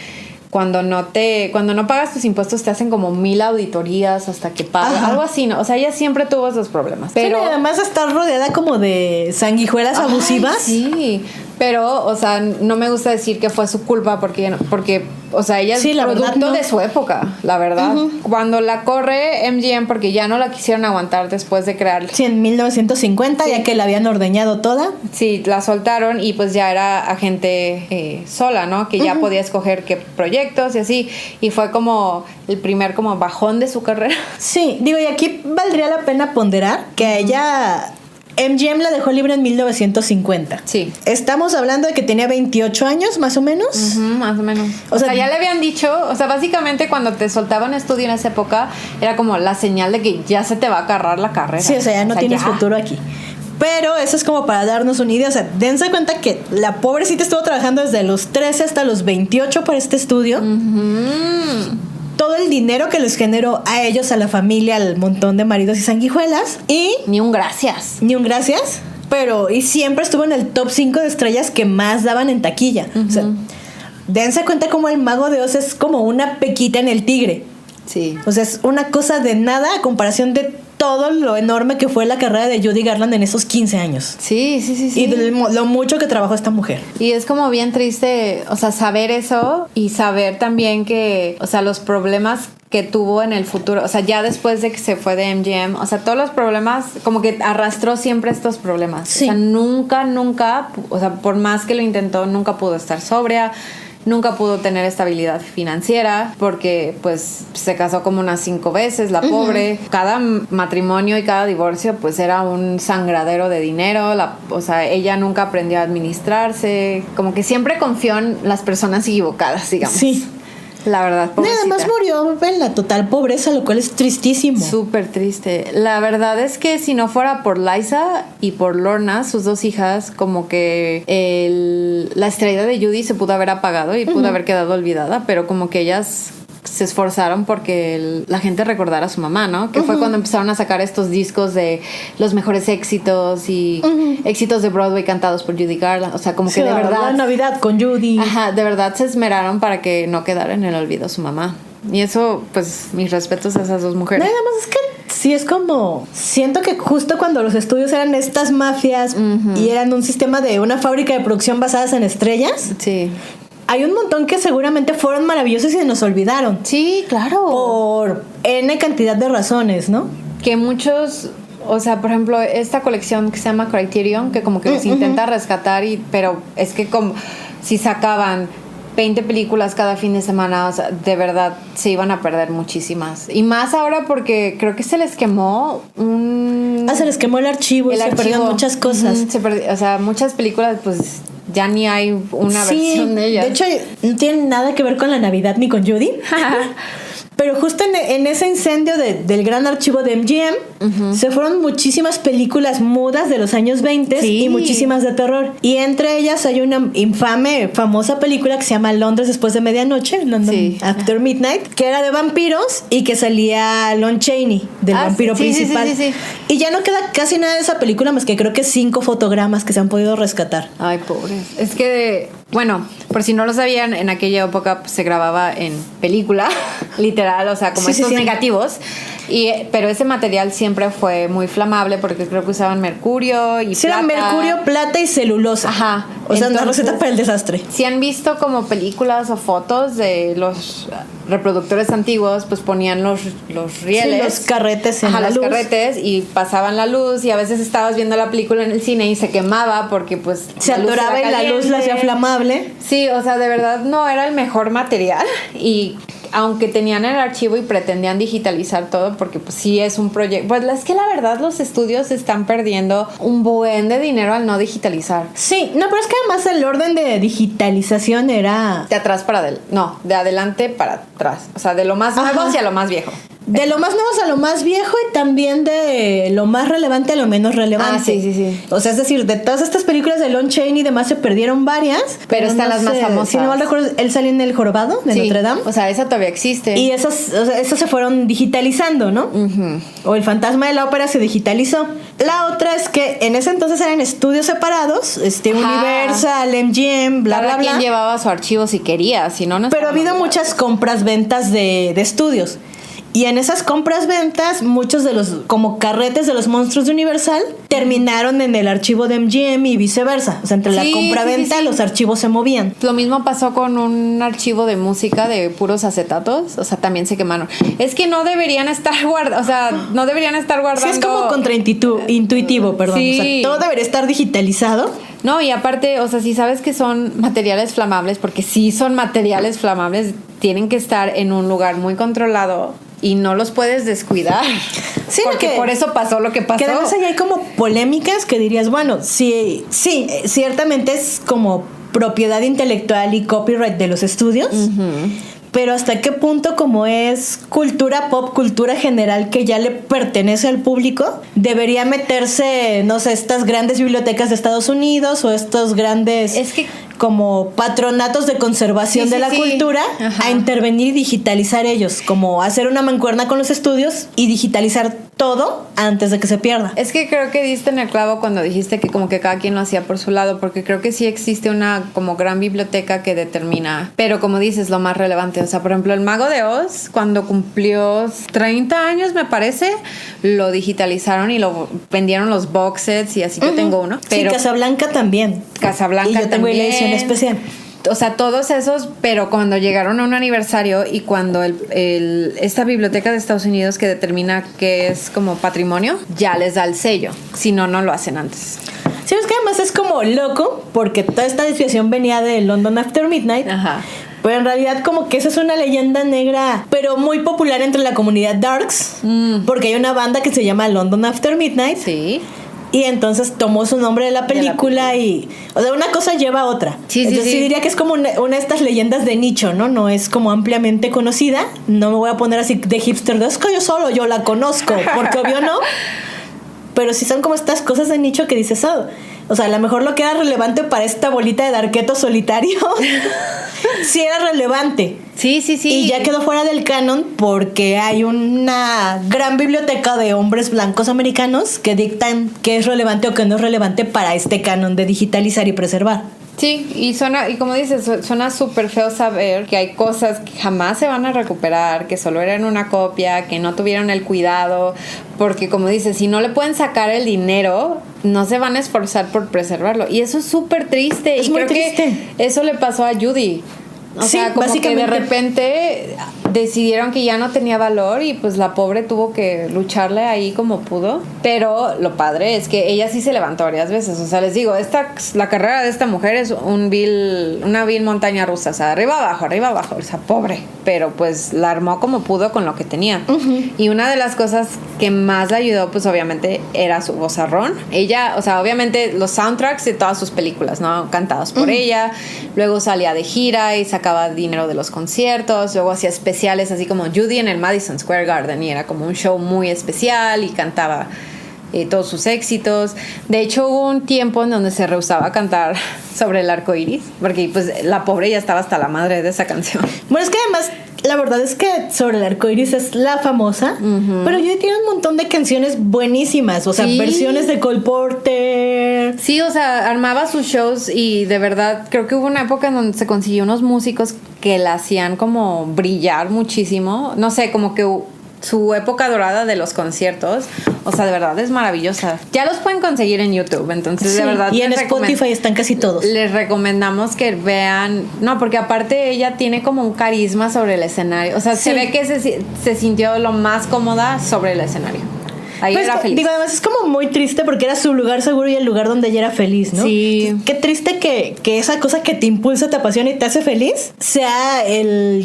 cuando no pagas tus impuestos te hacen como 1000 auditorías hasta que pagas, Ajá. algo así, ¿no? O sea, ella siempre tuvo esos problemas. Pero Sí, además estar rodeada como de sanguijuelas abusivas. Sí, pero, o sea, no me gusta decir que fue su culpa porque o sea, ella es Sí, la verdad, producto no. de su época, la verdad. Cuando la corre MGM porque ya no la quisieron aguantar después de crear. Sí, en 1950, Sí. ya que la habían ordeñado toda. Sí, la soltaron y pues ya era agente sola, ¿no? Que ya podía escoger qué proyectos y así. Y fue como el primer como bajón de su carrera. Sí, digo, y aquí valdría la pena ponderar que a ella MGM la dejó libre en 1950. Sí. Estamos hablando de que tenía 28 años, más o menos. Ujú, más o menos. O sea, ya le habían dicho, o sea, básicamente cuando te soltaban estudio en esa época, era como la señal de que ya se te va a agarrar la carrera. Sí, o sea, ya no tienes ya. futuro aquí. Pero eso es como para darnos una idea. O sea, dense cuenta que la pobrecita estuvo trabajando desde los 13 hasta los 28 para este estudio. Todo el dinero que les generó a ellos, a la familia, al montón de maridos y sanguijuelas. Y Ni un gracias. ni un gracias. Pero, y siempre estuvo en el top 5 de estrellas que más daban en taquilla. O sea, dense cuenta como el Mago de Oz es como una pequita en el tigre. Sí. O sea, es una cosa de nada a comparación de todo lo enorme que fue la carrera de Judy Garland en esos 15 años. Sí. Y lo mucho que trabajó esta mujer. Y es como bien triste, o sea, saber eso y saber también que, o sea, los problemas que tuvo en el futuro, o sea, ya después de que se fue de MGM, o sea, todos los problemas, como que arrastró siempre estos problemas. Sí. O sea, nunca, o sea, por más que lo intentó, nunca pudo estar sobria. Nunca pudo tener estabilidad financiera porque pues se casó como unas 5 veces, la pobre. Cada matrimonio y cada divorcio pues era un sangradero de dinero. O sea, ella nunca aprendió a administrarse. Como que siempre confió en las personas equivocadas, digamos. Sí. La verdad, pobrecita. Nada más murió en la total pobreza, lo cual es tristísimo. Súper triste. La verdad es que si no fuera por Liza y por Lorna, sus 2 hijas, como que la estrella de Judy se pudo haber apagado y pudo haber quedado olvidada, pero como que ellas se esforzaron porque la gente recordara a su mamá, ¿no? Que fue cuando empezaron a sacar estos discos de los mejores éxitos y éxitos de Broadway cantados por Judy Garland. O sea, como que de verdad... La Navidad con Judy. Ajá, de verdad se esmeraron para que no quedara en el olvido su mamá. Y eso, pues, mis respetos a esas 2 mujeres. Nada más es que sí es como... Siento que justo cuando los estudios eran estas mafias y eran un sistema de una fábrica de producción basadas en estrellas, Sí. hay un montón que seguramente fueron maravillosos y se nos olvidaron. Sí, claro. Por N cantidad de razones, ¿no? Que muchos, o sea, por ejemplo, esta colección que se llama Criterion, que como que los intenta rescatar, pero es que como si sacaban 20 películas cada fin de semana, o sea, de verdad se iban a perder muchísimas. Y más ahora porque creo que se les quemó Se les quemó el archivo y se perdieron muchas cosas. O sea, muchas películas, pues ya ni hay una versión de ellas. De hecho, no tiene nada que ver con la Navidad ni con Judy. Pero justo en ese incendio del gran archivo de MGM, se fueron muchísimas películas mudas de los años 20 Sí. y muchísimas de terror. Y entre ellas hay una famosa película que se llama Londres después de medianoche, London Sí. After Midnight, que era de vampiros y que salía Lon Chaney, del vampiro sí, sí, principal. sí. Y ya no queda casi nada de esa película más que creo que 5 fotogramas que se han podido rescatar. Ay, pobres. Es que Bueno, por si no lo sabían, en aquella época pues, se grababa en película, literal, o sea, como Sí, estos sí. negativos. Pero ese material siempre fue muy flamable porque creo que usaban mercurio y Sí, era plata. mercurio, plata y celulosa. Ajá. O sea, una Entonces, receta para el desastre. Si han visto como películas o fotos de los reproductores antiguos, pues ponían los rieles. Sí, los carretes en Ajá, la los luz. carretes y pasaban la luz y a veces estabas viendo la película en el cine y se quemaba porque pues Se la luz atoraba era y la luz la hacía caliente. flamable. Sí, o sea, de verdad no era el mejor material y aunque tenían el archivo y pretendían digitalizar todo porque pues sí es un proyecto, pues es que la verdad los estudios están perdiendo un buen de dinero al no digitalizar. Sí, no, pero es que además el orden de digitalización era De atrás para adelante, no, de adelante para atrás, o sea, de lo más nuevo Ajá. hacia lo más viejo. de lo más nuevo a lo más viejo y también de lo más relevante a lo menos relevante. Ah, sí, sí, sí. O sea, es decir, de todas estas películas de Lon Chaney y demás se perdieron varias. Pero están no las más sé, famosas. Si no mal recuerdo, él salió en El Jorobado de Sí, Notre Dame. o sea, esa todavía existe. Y esas, o sea, esas se fueron digitalizando, ¿no? O El Fantasma de la Ópera se digitalizó. La otra es que en ese entonces eran estudios separados, Ajá. Universal, MGM, bla, Cada bla, quien bla. llevaba su archivo si quería, si no, no Pero ha estaban habido obligados. muchas compras-ventas de estudios. Y en esas compras-ventas, muchos de los, como carretes de los monstruos de Universal, terminaron en el archivo de MGM y viceversa. O sea, entre la Sí, compra-venta, sí, sí. los archivos se movían. Lo mismo pasó con un archivo de música de puros acetatos, o sea, también se quemaron. Es que no deberían estar guardando, o sea, no deberían estar guardando. Sí, es como contraintuitivo, perdón. Sí. O sea, todo debería estar digitalizado. No, y aparte, o sea, si sabes que son materiales flamables, porque sí son materiales flamables, tienen que estar en un lugar muy controlado y no los puedes descuidar. Sí, porque que- por eso pasó lo que pasó. Que además ahí hay como polémicas que dirías, bueno, sí, ciertamente es como propiedad intelectual y copyright de los estudios, pero hasta qué punto como es cultura pop, cultura general que ya le pertenece al público, debería meterse, no sé, estas grandes bibliotecas de Estados Unidos o estos grandes Es que- como patronatos de conservación Sí, de sí, la sí. cultura Ajá. a intervenir y digitalizar ellos, como hacer una mancuerna con los estudios y digitalizar todo antes de que se pierda. Es que creo que diste en el clavo cuando dijiste que como que cada quien lo hacía por su lado, porque creo que sí existe una como gran biblioteca que determina, pero como dices, lo más relevante. O sea, por ejemplo, el Mago de Oz, cuando cumplió 30 años, me parece, lo digitalizaron y lo vendieron los box sets y así yo tengo uno. Pero Sí, Casablanca también. Casablanca Y yo tengo también. la edición especial. O sea, todos esos, pero cuando llegaron a un aniversario y cuando esta biblioteca de Estados Unidos que determina que es como patrimonio, ya les da el sello. Si no, no lo hacen antes. Sí, es que además es como loco porque toda esta desviación venía de London After Midnight. Ajá. Pero en realidad como que esa es una leyenda negra, pero muy popular entre la comunidad Darks, porque hay una banda que se llama London After Midnight. Sí. Y entonces tomó su nombre de la película y... O sea, una cosa lleva a otra. Sí, sí, entonces sí. diría que es como una de estas leyendas de nicho, ¿no? No es como ampliamente conocida. No me voy a poner así de hipster, de es que yo la conozco, porque obvio no. Pero sí son como estas cosas de nicho que dices, oh, o sea, a lo mejor lo que era relevante para esta bolita de darqueto solitario, sí era relevante. Sí, sí, sí. Y ya quedó fuera del canon porque hay una gran biblioteca de hombres blancos americanos que dictan qué es relevante o qué no es relevante para este canon de digitalizar y preservar. Sí, y como dices, suena súper feo saber que hay cosas que jamás se van a recuperar, que solo eran una copia, que no tuvieron el cuidado, porque como dices, si no le pueden sacar el dinero, no se van a esforzar por preservarlo. Y eso es súper triste. Es y muy creo triste. que eso le pasó a Judy. O Sí, sea, como que básicamente. de repente decidieron que ya no tenía valor y pues la pobre tuvo que lucharle ahí como pudo. Pero lo padre es que ella sí se levantó varias veces. O sea, les digo, la carrera de esta mujer es una vil montaña rusa. O sea, arriba abajo. O sea, pobre. Pero pues la armó como pudo con lo que tenía. Y una de las cosas que más la ayudó, pues obviamente era su vozarrón. Ella, o sea, obviamente los soundtracks de todas sus películas, ¿no? Cantados por ella. Luego salía de gira y sacaba dinero de los conciertos. Luego hacía especiales así como Judy en el Madison Square Garden y era como un show muy especial y cantaba todos sus éxitos. De hecho, hubo un tiempo en donde se rehusaba a cantar sobre el arco iris porque pues la pobre ya estaba hasta la madre de esa canción. Bueno, es que además La verdad es que sobre el arco iris es la famosa, pero Judy tiene un montón de canciones buenísimas, o sea, Sí. versiones de Cole Porter. Sí, o sea, armaba sus shows y de verdad creo que hubo una época en donde se consiguió unos músicos que la hacían como brillar muchísimo. No sé, como que su época dorada de los conciertos, o sea, de verdad es maravillosa. Ya los pueden conseguir en YouTube, entonces Sí, de verdad. y en les Spotify están casi todos. Les recomendamos que vean, no, porque aparte ella tiene como un carisma sobre el escenario, o sea, Sí. se ve que se sintió lo más cómoda sobre el escenario. Ahí Pues, era feliz. digo, además es como muy triste porque era su lugar seguro y el lugar donde ella era feliz, ¿no? Sí. Qué triste que esa cosa que te impulsa, te apasiona y te hace feliz sea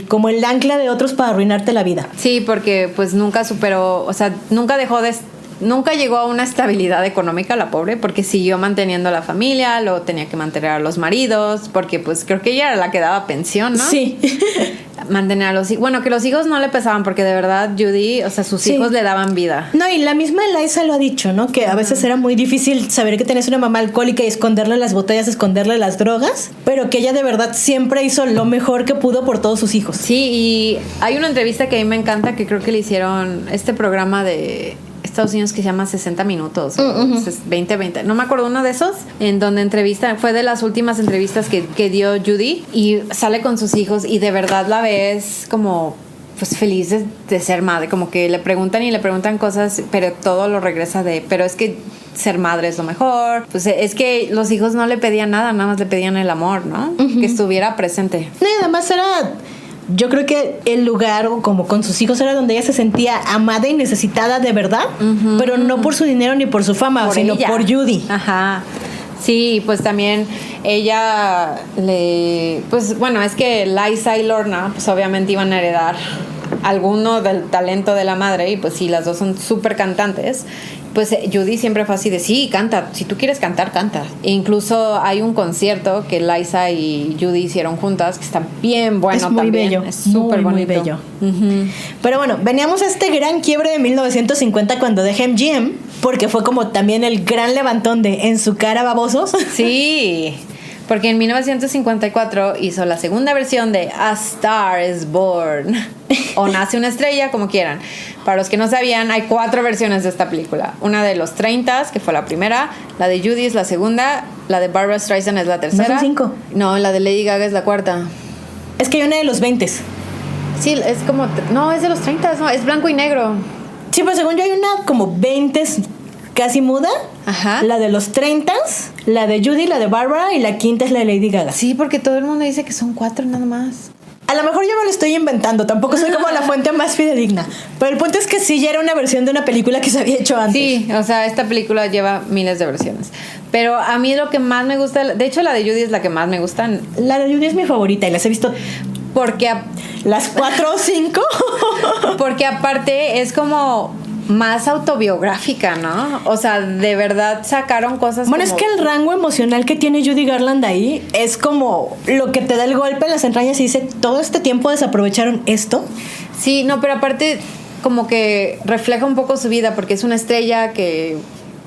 como el ancla de otros para arruinarte la vida. Sí, porque pues nunca superó, o sea, nunca llegó a una estabilidad económica la pobre, porque siguió manteniendo a la familia, luego tenía que mantener a los maridos, porque pues creo que ella era la que daba pensión, ¿no? Sí. Mantener a los hijos, bueno, que los hijos no le pesaban, porque de verdad Judy, o sea, sus Sí. hijos le daban vida. No, y la misma Eliza lo ha dicho, ¿no? Que a veces era muy difícil saber que tenías una mamá alcohólica y esconderle las botellas, esconderle las drogas, pero que ella de verdad siempre hizo lo mejor que pudo por todos sus hijos. Sí, y hay una entrevista que a mí me encanta, que creo que le hicieron este programa de Estados Unidos que se llama 60 minutos, o 20, no me acuerdo, uno de esos, en donde fue de las últimas entrevistas que dio Judy, y sale con sus hijos y de verdad la ves como pues feliz de ser madre, como que le preguntan y le preguntan cosas, pero todo lo regresa pero es que ser madre es lo mejor, pues es que los hijos no le pedían nada más le pedían el amor, ¿no? Que estuviera presente. No, y además yo creo que el lugar, o como con sus hijos, era donde ella se sentía amada y necesitada de verdad, pero no por su dinero ni por su fama, sino ella. por Judy. Ajá. Sí, pues también ella pues bueno, es que Liza y Lorna pues obviamente iban a heredar alguno del talento de la madre, y pues sí, las dos son súper cantantes. Pues Judy siempre fue así de sí, canta, si tú quieres cantar, canta. E incluso hay un concierto que Liza y Judy hicieron juntas que está bien bueno Es muy también. bello, Es súper muy, muy bonito. bello. Ujú. Pero bueno, veníamos a este gran quiebre de 1950 cuando dejé MGM, porque fue como también el gran levantón de En su cara babosos. Sí, porque en 1954 hizo la segunda versión de A Star is Born, o Nace una estrella, como quieran. Para los que no sabían, hay 4 versiones de esta película. Una de los 30s, que fue la primera, la de Judy es la segunda, la de Barbra Streisand es la tercera. ¿No son 5? No, la de Lady Gaga es la cuarta. Es que hay una de los 20s. Sí, es como... No, es de los 30s, no, es blanco y negro. Sí, pero según yo hay una como 20s casi muda. Ajá. La de los 30s, la de Judy, la de Barbara, y la quinta es la de Lady Gaga. Sí, porque todo el mundo dice que son 4 nada más. A lo mejor yo me lo estoy inventando, tampoco soy como la fuente más fidedigna. Pero el punto es que sí ya era una versión de una película que se había hecho antes. Sí, o sea, esta película lleva miles de versiones. Pero a mí lo que más me gusta, de hecho la de Judy es la que más me gusta, La de Judy es mi favorita y las he visto porque, las 4 o 5. porque aparte es como más autobiográfica, ¿no? O sea, de verdad sacaron cosas Bueno, como... es que el rango emocional que tiene Judy Garland ahí es como lo que te da el golpe en las entrañas y dice, todo este tiempo desaprovecharon esto. Sí, no, pero aparte como que refleja un poco su vida, porque es una estrella que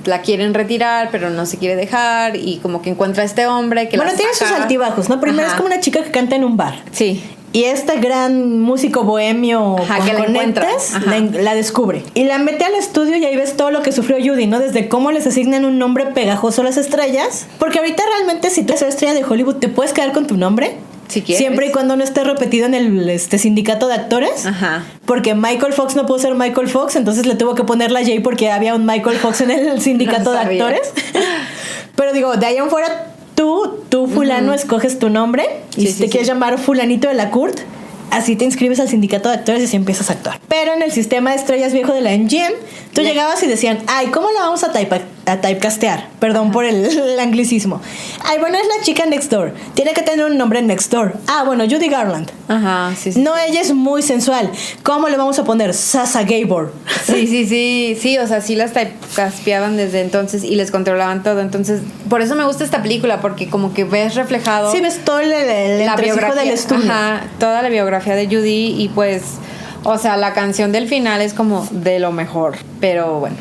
la quieren retirar, pero no se quiere dejar, y como que encuentra a este hombre que Bueno, la tiene sus saca. altibajos, ¿no? Primero Ajá. es como una chica que canta en un bar. Sí. Y este gran músico bohemio Ajá, con que la encuentra. conectes Ajá. la descubre. Y la mete al estudio y ahí ves todo lo que sufrió Judy, ¿no? Desde cómo les asignan un nombre pegajoso a las estrellas. Porque ahorita realmente si tú eres estrella de Hollywood te puedes quedar con tu nombre. Si quieres. Siempre y cuando no esté repetido en el sindicato de actores. Ajá. Porque Michael Fox no pudo ser Michael Fox, entonces le tuvo que poner la J porque había un Michael Fox en el sindicato No de sabía. actores. Pero digo, de ahí en fuera, tú fulano, escoges tu nombre. Y Sí, si sí, te sí. quieres llamar fulanito de la Court, así te inscribes al sindicato de actores y así empiezas a actuar. Pero en el sistema de estrellas viejo de la MGM, tú llegabas y decían, ay, ¿cómo la vamos a typecastear? Perdón por el anglicismo. Ay, bueno, es la chica next door. Tiene que tener un nombre next door. Ah, bueno, Judy Garland. Ajá, sí, sí. No, ella es muy sensual. ¿Cómo le vamos a poner? Sasa Gabor. Sí, o sea, sí las caspeaban desde entonces y les controlaban todo. Entonces, por eso me gusta esta película, porque como que ves reflejado Sí, ves todo el entresijo del estudio. Ajá, toda la biografía de Judy, y pues, o sea, la canción del final es como de lo mejor, pero bueno.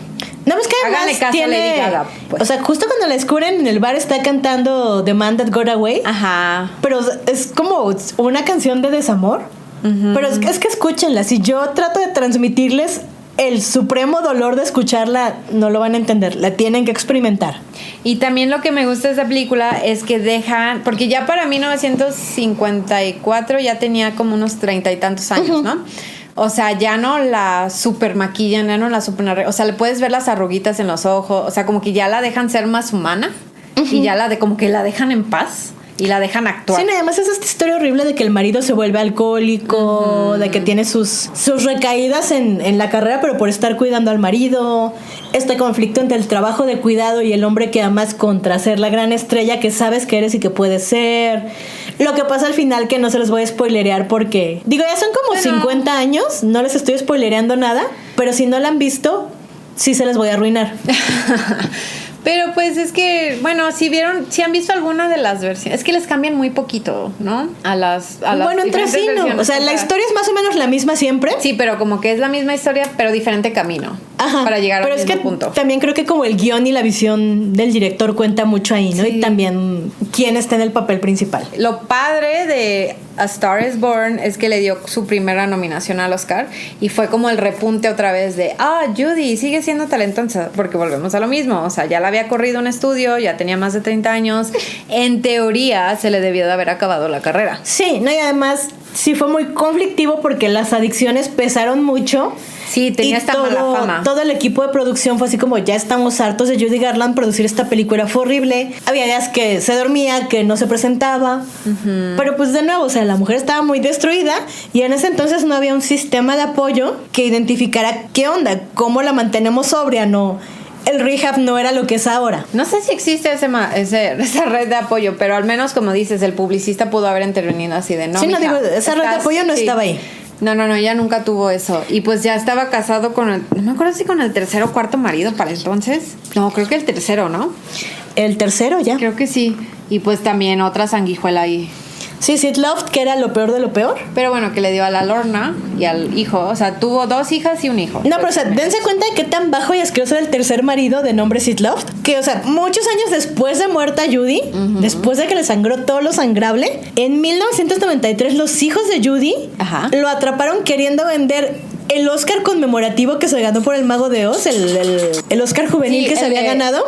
No, es que además Háganle caso a tiene... Lady Gaga, pues. O sea, justo cuando la descubren en el bar está cantando The Man That Got Away. Ajá. Pero es como una canción de desamor. Pero es que escúchenla. Si yo trato de transmitirles el supremo dolor de escucharla, no lo van a entender. La tienen que experimentar. Y también lo que me gusta de esa película es que dejan, porque ya para 1954 ya tenía como unos 30 y tantos años, ¿no? O sea, ya no la super maquillan, ya no la super... O sea, le puedes ver las arruguitas en los ojos. O sea, como que ya la dejan ser más humana. Y ya como que la dejan en paz. Y la dejan actuar. Sí, además es esta historia horrible de que el marido se vuelve alcohólico, de que tiene sus recaídas en la carrera, pero por estar cuidando al marido. Este conflicto entre el trabajo de cuidado y el hombre que amas contra ser la gran estrella que sabes que eres y que puedes ser. Lo que pasa al final, que no se los voy a spoilerear porque... Digo, ya son como 50 años, no les estoy spoilereando nada, pero si no la han visto, sí se les voy a arruinar. Pero pues es que, bueno, si han visto alguna de las versiones, es que les cambian muy poquito, ¿no? A las bueno, entre sí, ¿no? O sea, la historia es más o menos la misma siempre. Sí, pero como que es la misma historia, pero diferente camino. Ajá. Para llegar al mismo punto. También creo que como el guión y la visión del director cuenta mucho ahí, ¿no? Sí. Y también quién está en el papel principal. Lo padre de A Star is Born es que le dio su primera nominación al Oscar y fue como el repunte otra vez de Judy sigue siendo talentosa, porque volvemos a lo mismo, o sea, ya la había corrido un estudio, ya tenía más de 30 años, en teoría se le debió de haber acabado la carrera. Sí, no, y además sí fue muy conflictivo porque las adicciones pesaron mucho. Sí, tenía esta mala fama. Todo el equipo de producción fue así como, ya estamos hartos de Judy Garland, producir esta película fue horrible. Había días que se dormía, que no se presentaba. Pero pues de nuevo, o sea, la mujer estaba muy destruida y en ese entonces no había un sistema de apoyo que identificara qué onda, cómo la mantenemos sobria, no... El rehab no era lo que es ahora. No sé si existe esa red de apoyo, pero al menos, como dices, el publicista pudo haber intervenido así de no. Sí, no digo, esa red de apoyo no estaba ahí. No, ella nunca tuvo eso. Y pues ya estaba casado con no me acuerdo si con el tercero o cuarto marido para entonces. No, creo que el tercero, ¿no? El tercero ya. Creo que sí. Y pues también otra sanguijuela ahí. Sí, Sid Loft, que era lo peor de lo peor. Pero bueno, que le dio a la Lorna y al hijo. O sea, tuvo 2 hijas y un hijo. No, pero o sea, dense cuenta de qué tan bajo y asqueroso era el tercer marido de nombre Sid Loft. Que, o sea, muchos años después de muerta Judy, después de que le sangró todo lo sangrable, en 1993 los hijos de Judy lo atraparon queriendo vender el Oscar conmemorativo que se ganó por El Mago de Oz, el Oscar juvenil que se había ganado.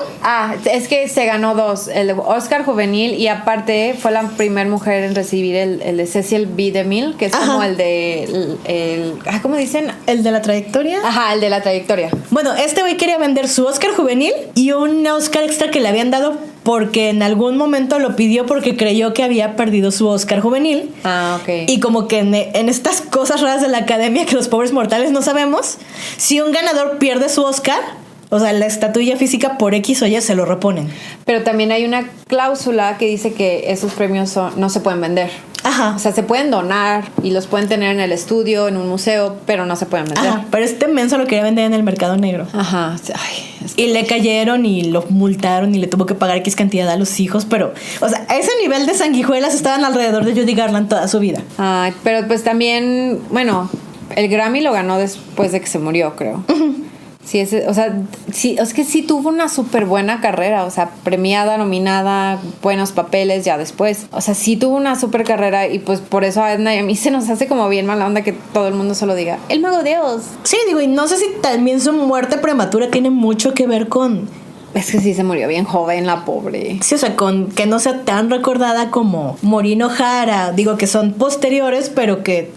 Es que se ganó 2, el Oscar juvenil y aparte fue la primera mujer en recibir el de Cecil B. DeMille, que es como el de ¿cómo dicen? El de la trayectoria. Ajá, el de la trayectoria. Bueno, este güey quería vender su Oscar juvenil y un Oscar extra que le habían dado porque en algún momento lo pidió porque creyó que había perdido su Oscar juvenil. Ok. Y como que en estas cosas raras de la academia que los pobres mortales no sabemos, si un ganador pierde su Oscar, o sea, la estatuilla física por X o Y se lo reponen. Pero también hay una cláusula que dice que esos premios no se pueden vender. Ajá. O sea, se pueden donar y los pueden tener en el estudio, en un museo, pero no se pueden vender. Ajá, pero este menso lo quería vender en el mercado negro. Ajá. Y le cayeron y lo multaron y le tuvo que pagar X cantidad a los hijos, pero, o sea, a ese nivel de sanguijuelas estaban alrededor de Judy Garland toda su vida. Pero pues también, bueno, el Grammy lo ganó después de que se murió, creo. Sí, es que sí tuvo una súper buena carrera, o sea, premiada, nominada, buenos papeles ya después. O sea, sí tuvo una súper carrera y pues por eso a Edna y a mí se nos hace como bien mala onda que todo el mundo solo diga, El Mago de Oz. Sí, digo, y no sé si también su muerte prematura tiene mucho que ver con... Es que sí se murió bien joven, la pobre. Sí, o sea, con que no sea tan recordada como Maureen O'Hara, digo que son posteriores, pero que...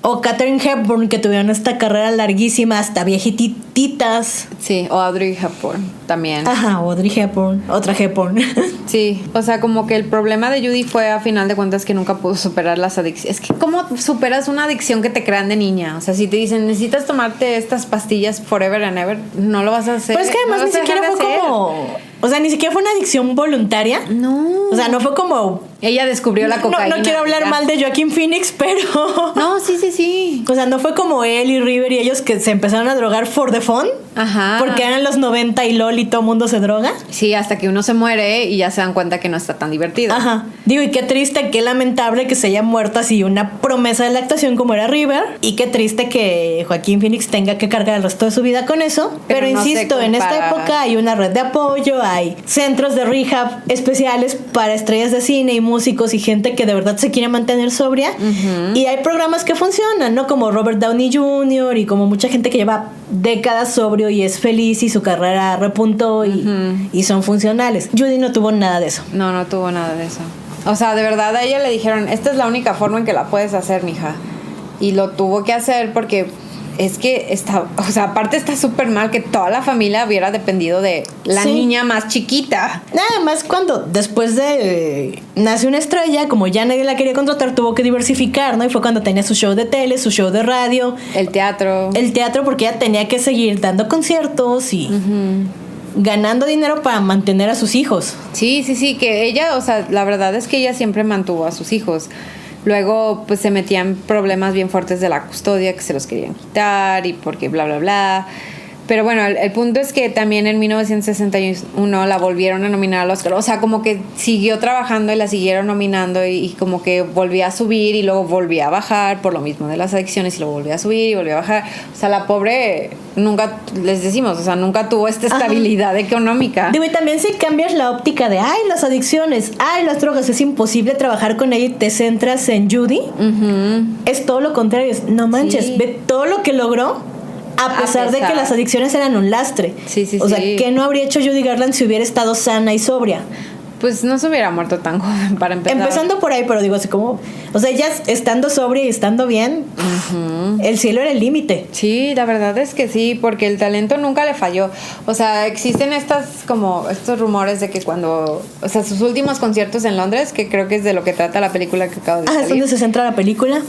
O Katharine Hepburn, que tuvieron esta carrera larguísima hasta viejititas. Sí, o Audrey Hepburn también. Ajá, Audrey Hepburn, otra Hepburn. Sí, o sea, como que el problema de Judy fue a final de cuentas que nunca pudo superar las adicciones. Es que ¿cómo superas una adicción que te crean de niña? O sea, si te dicen, necesitas tomarte estas pastillas forever and ever, no lo vas a hacer. Pues es que además ni siquiera fue como... O sea, ni siquiera fue una adicción voluntaria. No. O sea, no fue como... Ella descubrió la cocaína. No quiero hablar mal de Joaquin Phoenix, pero... No, sí. O sea, no fue como él y River y ellos que se empezaron a drogar for the fun. Ajá. Porque eran los 90 y LOL y todo mundo se droga. Sí, hasta que uno se muere y ya se dan cuenta que no está tan divertido. Ajá. Digo, y qué triste, qué lamentable que se haya muerto así una promesa de la actuación como era River. Y qué triste que Joaquín Phoenix tenga que cargar el resto de su vida con eso. Pero no se insisto, en esta compara. época hay una red de apoyo, hay centros de rehab especiales para estrellas de cine y músicos y gente que de verdad se quiere mantener sobria. Y hay programas que funcionan, ¿no? Como Robert Downey Jr. y como mucha gente que lleva décadas sobrio y es feliz y su carrera repuntó y son funcionales. Judy no tuvo nada de eso. No tuvo nada de eso. O sea, de verdad a ella le dijeron, esta es la única forma en que la puedes hacer, mija. Y lo tuvo que hacer porque es que está, o sea, aparte está súper mal que toda la familia hubiera dependido de la Sí. niña más chiquita. Nada más cuando después de nace una estrella, como ya nadie la quería contratar, tuvo que diversificar, ¿no? Y fue cuando tenía su show de tele, su show de radio, El teatro. el teatro, porque ella tenía que seguir dando conciertos y ganando dinero para mantener a sus hijos. Sí, que ella, o sea, la verdad es que ella siempre mantuvo a sus hijos. Luego, pues se metían problemas bien fuertes de la custodia, que se los querían quitar y porque bla, bla, bla. Pero bueno, el punto es que también en 1961 la volvieron a nominar al Oscar. O sea, como que siguió trabajando y la siguieron nominando y como que volvía a subir y luego volvía a bajar por lo mismo de las adicciones y luego volvía a subir y volvía a bajar. O sea, la pobre nunca, les decimos, o sea, nunca tuvo esta estabilidad económica. Digo, y también si cambias la óptica de, ay, las adicciones, ay, las drogas, es imposible trabajar con ella y te centras en Judy, es todo lo contrario. Es, no manches, Sí. ve todo lo que logró. A pesar de que las adicciones eran un lastre. Sí, o sea, sí. ¿qué no habría hecho Judy Garland si hubiera estado sana y sobria? Pues no se hubiera muerto tan joven para empezar. Empezando por ahí, pero digo así como... O sea, ella estando sobria y estando bien, el cielo era el límite. Sí, la verdad es que sí, porque el talento nunca le falló. O sea, existen estos rumores de que cuando... O sea, sus últimos conciertos en Londres, que creo que es de lo que trata la película que acabo de Ah, es salir. donde se centra la película.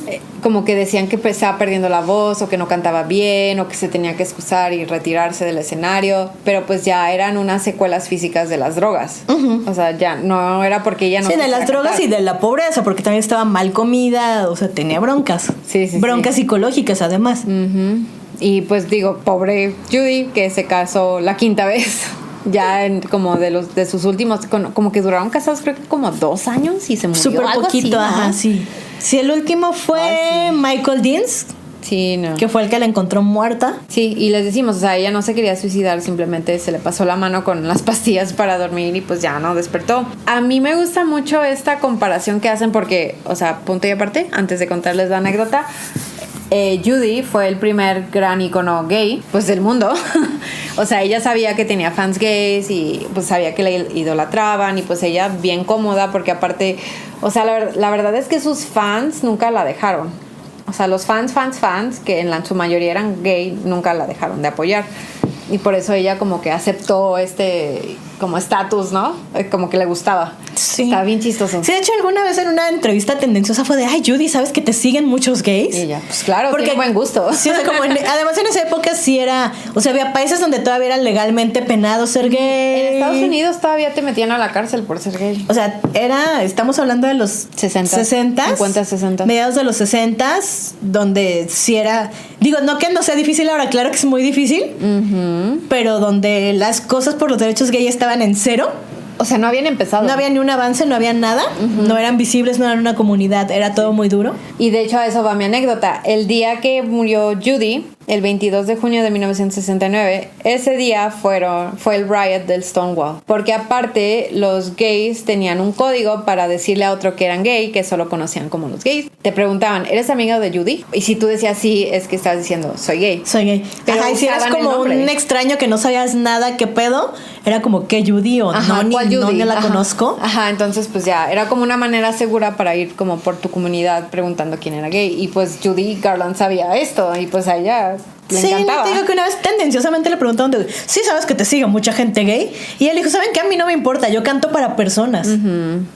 Como que decían que estaba perdiendo la voz o que no cantaba bien o que se tenía que excusar y retirarse del escenario, pero pues ya eran unas secuelas físicas de las drogas. O sea, ya no era porque ella no Sí, de quisiera las drogas cantar. y de la pobreza, porque también estaba mal comida, o sea, tenía broncas. Sí, broncas sí. psicológicas, además. Y pues digo, pobre Judy, que se casó la quinta vez. Ya como de sus últimos, como que duraron casados creo que como 2 años y se murió. Súper algo poquito, así, ¿no? ajá, sí. Sí, el último fue Ay, sí. Michael Deans, Sí, no. que fue el que la encontró muerta. Sí, y les decimos, o sea, ella no se quería suicidar, simplemente se le pasó la mano con las pastillas para dormir y pues ya no despertó. A mí me gusta mucho esta comparación que hacen porque, o sea, punto y aparte, antes de contarles la anécdota, Judy fue el primer gran icono gay, pues del mundo. O sea, ella sabía que tenía fans gays y pues sabía que la idolatraban y pues ella bien cómoda porque aparte, o sea, la verdad es que sus fans nunca la dejaron. O sea, los fans, que en su mayoría eran gay, nunca la dejaron de apoyar. Y por eso ella como que aceptó como estatus, ¿no? Como que le gustaba. Sí. Estaba bien chistoso. Sí, de hecho, alguna vez en una entrevista tendenciosa fue de, ay, Judy, ¿sabes que te siguen muchos gays? Y ella, pues claro, tiene buen gusto. Sí, o sea, además en esa época sí era, o sea, había países donde todavía era legalmente penado ser gay. En Estados Unidos todavía te metían a la cárcel por ser gay. O sea, estamos hablando de los 60, 50, 60. mediados de los 60, donde sí era, digo, no que no sea difícil ahora, claro que es muy difícil, pero donde las cosas por los derechos gay estaban en cero. O sea, no habían empezado. No había ni un avance, no había nada, no eran visibles, no eran una comunidad, era todo muy duro. Y de hecho a eso va mi anécdota. El día que murió Judy, el 22 de junio de 1969, ese día fue el riot del Stonewall. Porque aparte los gays tenían un código para decirle a otro que eran gay, que solo conocían como los gays. Te preguntaban, ¿eres amiga de Judy? Y si tú decías sí, es que estabas diciendo, soy gay. Soy gay. Pero Ajá, y si eras usaban el como nombre. un extraño que no sabías nada, qué pedo, era como que Judy o Ajá, no, ¿cuál ni Judy? la Ajá. conozco. Ajá, entonces pues ya, era como una manera segura para ir como por tu comunidad preguntando quién era gay. Y pues Judy Garland sabía esto y pues a ella le encantaba. Te digo que una vez tendenciosamente le preguntaron, sí sabes que te sigue mucha gente gay. Y él dijo, ¿saben qué? A mí no me importa, yo canto para personas.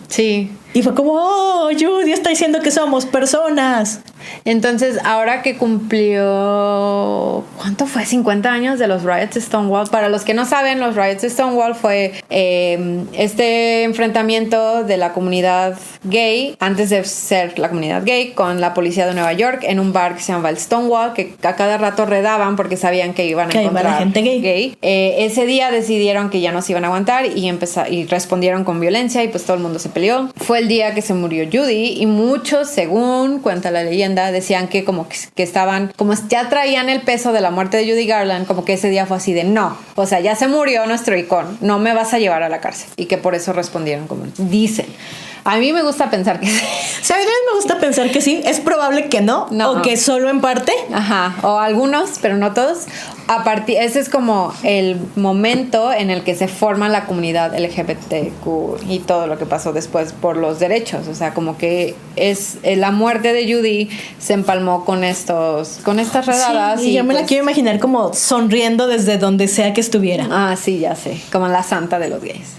Sí. Y fue como, oh, Judy está diciendo que somos personas. Entonces, ahora que cumplió, ¿cuánto fue? 50 años de los riots de Stonewall. Para los que no saben, los riots de Stonewall fue este enfrentamiento de la comunidad gay, antes de ser la comunidad gay, con la policía de Nueva York en un bar que se llamaba el Stonewall, que a cada rato redaban porque sabían que iban a encontrar la gente gay. Ese día decidieron que ya no se iban a aguantar y respondieron con violencia y pues todo el mundo se peleó. Fue el día que se murió Judy y muchos, según cuenta la leyenda, decían que como que estaban, como ya traían el peso de la muerte de Judy Garland, como que ese día fue así de no, o sea, ya se murió nuestro icón, no me vas a llevar a la cárcel, y que por eso respondieron como dicen. A mí me gusta pensar que sí. Sí, a mí también me gusta pensar que sí. Es probable que no. O que solo en parte. Ajá. O algunos, pero no todos. Ese es como el momento en el que se forma la comunidad LGBTQ y todo lo que pasó después por los derechos. O sea, como que es la muerte de Judy se empalmó con estas redadas. Sí, y yo me la quiero imaginar como sonriendo desde donde sea que estuviera. Ah, sí, ya sé. Como la santa de los gays.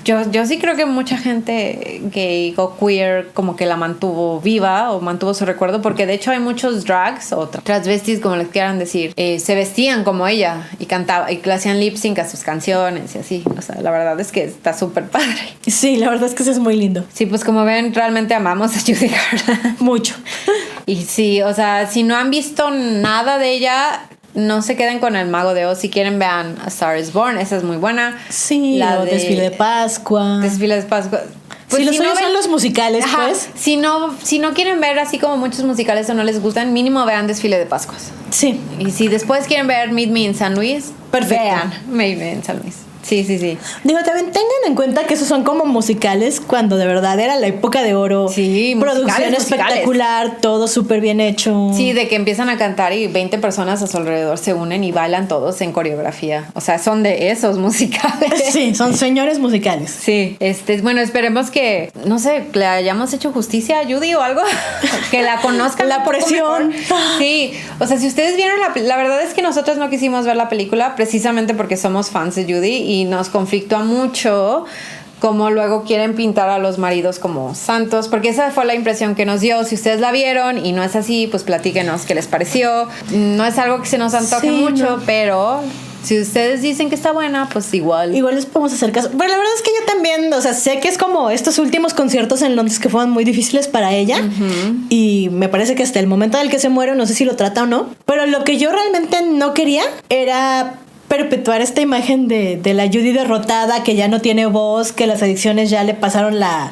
Yo sí creo que mucha gente gay o queer como que la mantuvo viva o mantuvo su recuerdo, porque de hecho hay muchos drags o transvestis, como les quieran decir, se vestían como ella y cantaba y le hacían lip sync a sus canciones y así. O sea, la verdad es que está súper padre. Sí, la verdad es que eso es muy lindo. Sí, pues como ven, realmente amamos a Judy Garland. Mucho. Y sí, o sea, si no han visto nada de ella, no se queden con El Mago de Oz. Si quieren, vean A Star is Born. Esa es muy buena. Sí, Desfile de Pascua. Desfile de Pascua. Pues si los suyos son los musicales, ajá, pues. Si no quieren ver así como muchos musicales o no les gustan, mínimo vean Desfile de Pascuas. Sí. Y si después quieren ver Meet Me in San Luis, perfecto. Vean Meet Me in San Luis. Sí. Digo, también tengan en cuenta que esos son como musicales cuando de verdad era la época de oro. Sí, producción espectacular, todo súper bien hecho. Sí, de que empiezan a cantar y 20 personas a su alrededor se unen y bailan todos en coreografía. O sea, son de esos musicales. Sí, son señores musicales. Sí, bueno, esperemos que, no sé, le hayamos hecho justicia a Judy o algo. Que la conozcan. La presión. Sí, o sea, si ustedes vieron la verdad es que nosotros no quisimos ver la película precisamente porque somos fans de Judy y nos conflictúa mucho como luego quieren pintar a los maridos como santos, porque esa fue la impresión que nos dio. Si ustedes la vieron y no es así, pues platíquenos qué les pareció. No es algo que se nos antoje mucho, pero si ustedes dicen que está buena, pues igual les podemos hacer caso. Pero la verdad es que yo también, o sea, sé que es como estos últimos conciertos en Londres que fueron muy difíciles para ella. Y me parece que hasta el momento del que se muere, no sé si lo trata o no, pero lo que yo realmente no quería era perpetuar esta imagen de la Judy derrotada, que ya no tiene voz, que las adicciones ya le pasaron la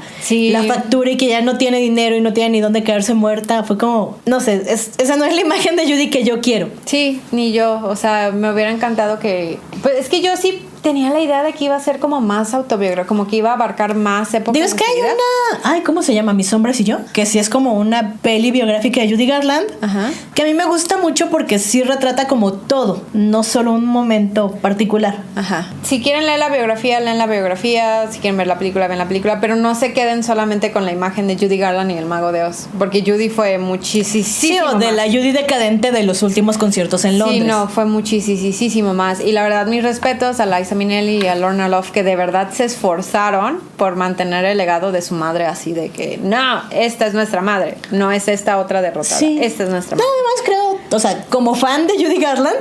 factura y que ya no tiene dinero y no tiene ni dónde quedarse muerta. Fue como, no sé, esa no es la imagen de Judy que yo quiero. Sí, ni yo. O sea, me hubiera encantado que... Pues es que yo sí tenía la idea de que iba a ser como más autobiográfico, como que iba a abarcar más épocas. Digo, es que hay una... ¿cómo se llama? Mis sombras y yo. Que sí es como una peli biográfica de Judy Garland. Ajá. Que a mí me gusta mucho porque sí retrata como todo, no solo un momento particular. Ajá. Si quieren leer la biografía, leen la biografía. Si quieren ver la película, ven la película. Pero no se queden solamente con la imagen de Judy Garland y El Mago de Oz. Porque Judy fue muchísimo sí, o de la Judy decadente de los últimos conciertos en Londres. Sí, no, fue muchísimo más. Y la verdad, mis respetos a Liza Minnelli y a Lorna Love, que de verdad se esforzaron por mantener el legado de su madre, así de que no, esta es nuestra madre, no es esta otra derrotada, esta es nuestra madre. Además creo, o sea, como fan de Judy Garland,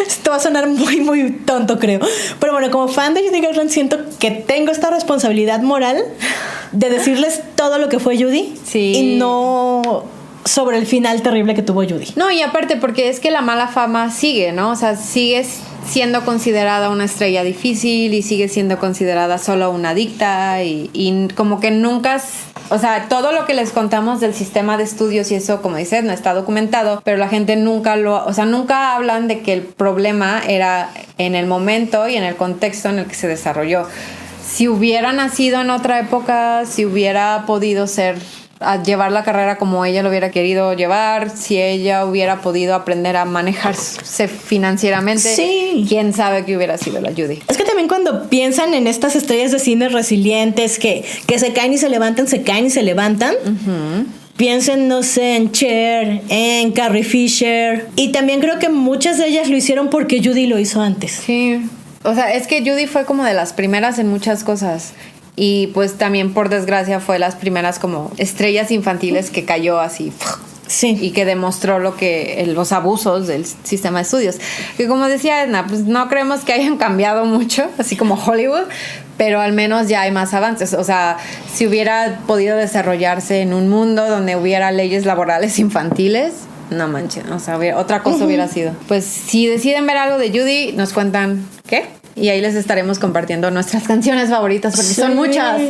esto va a sonar muy, muy tonto, creo, pero bueno, como fan de Judy Garland siento que tengo esta responsabilidad moral de decirles todo lo que fue Judy y no sobre el final terrible que tuvo Judy. No, y aparte porque es que la mala fama sigue, ¿no? O sea, sigue siendo considerada una estrella difícil y sigue siendo considerada solo una adicta y como que nunca... O sea, todo lo que les contamos del sistema de estudios y eso, como dices, no está documentado, pero la gente nunca nunca hablan de que el problema era en el momento y en el contexto en el que se desarrolló. Si hubiera nacido en otra época, si hubiera podido llevar la carrera como ella lo hubiera querido llevar, si ella hubiera podido aprender a manejarse financieramente, quién sabe qué hubiera sido la Judy. Es que también cuando piensan en estas estrellas de cine resilientes que se caen y se levantan, piensen, no sé, en Cher, en Carrie Fisher, y también creo que muchas de ellas lo hicieron porque Judy lo hizo antes. Sí, o sea, es que Judy fue como de las primeras en muchas cosas. Y pues también por desgracia fue las primeras como estrellas infantiles que cayó así. Sí. Y que demostró los abusos del sistema de estudios. Que como decía Edna, pues no creemos que hayan cambiado mucho, así como Hollywood, pero al menos ya hay más avances. O sea, si hubiera podido desarrollarse en un mundo donde hubiera leyes laborales infantiles, no manches, o sea, otra cosa hubiera sido. Pues si deciden ver algo de Judy, nos cuentan ¿qué? Y ahí les estaremos compartiendo nuestras canciones favoritas, porque son muchas.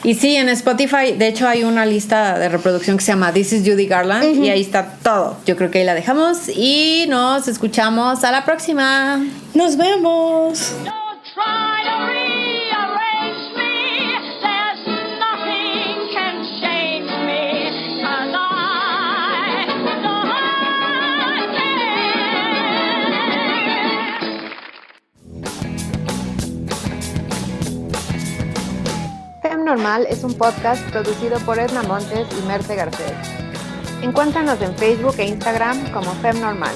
Y sí, en Spotify, de hecho, hay una lista de reproducción que se llama This is Judy Garland, y ahí está todo. Yo creo que ahí la dejamos y nos escuchamos a la próxima. Nos vemos. Don't try to rearrange me. There's nothing can change me. 'Cause I Fem Normal es un podcast producido por Edna Montes y Merce Garcés. Encuéntranos en Facebook e Instagram como Fem Normal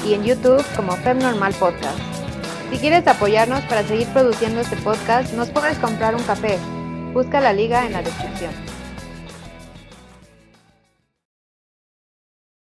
y en YouTube como Fem Normal Podcast. Si quieres apoyarnos para seguir produciendo este podcast, nos puedes comprar un café. Busca la liga en la descripción.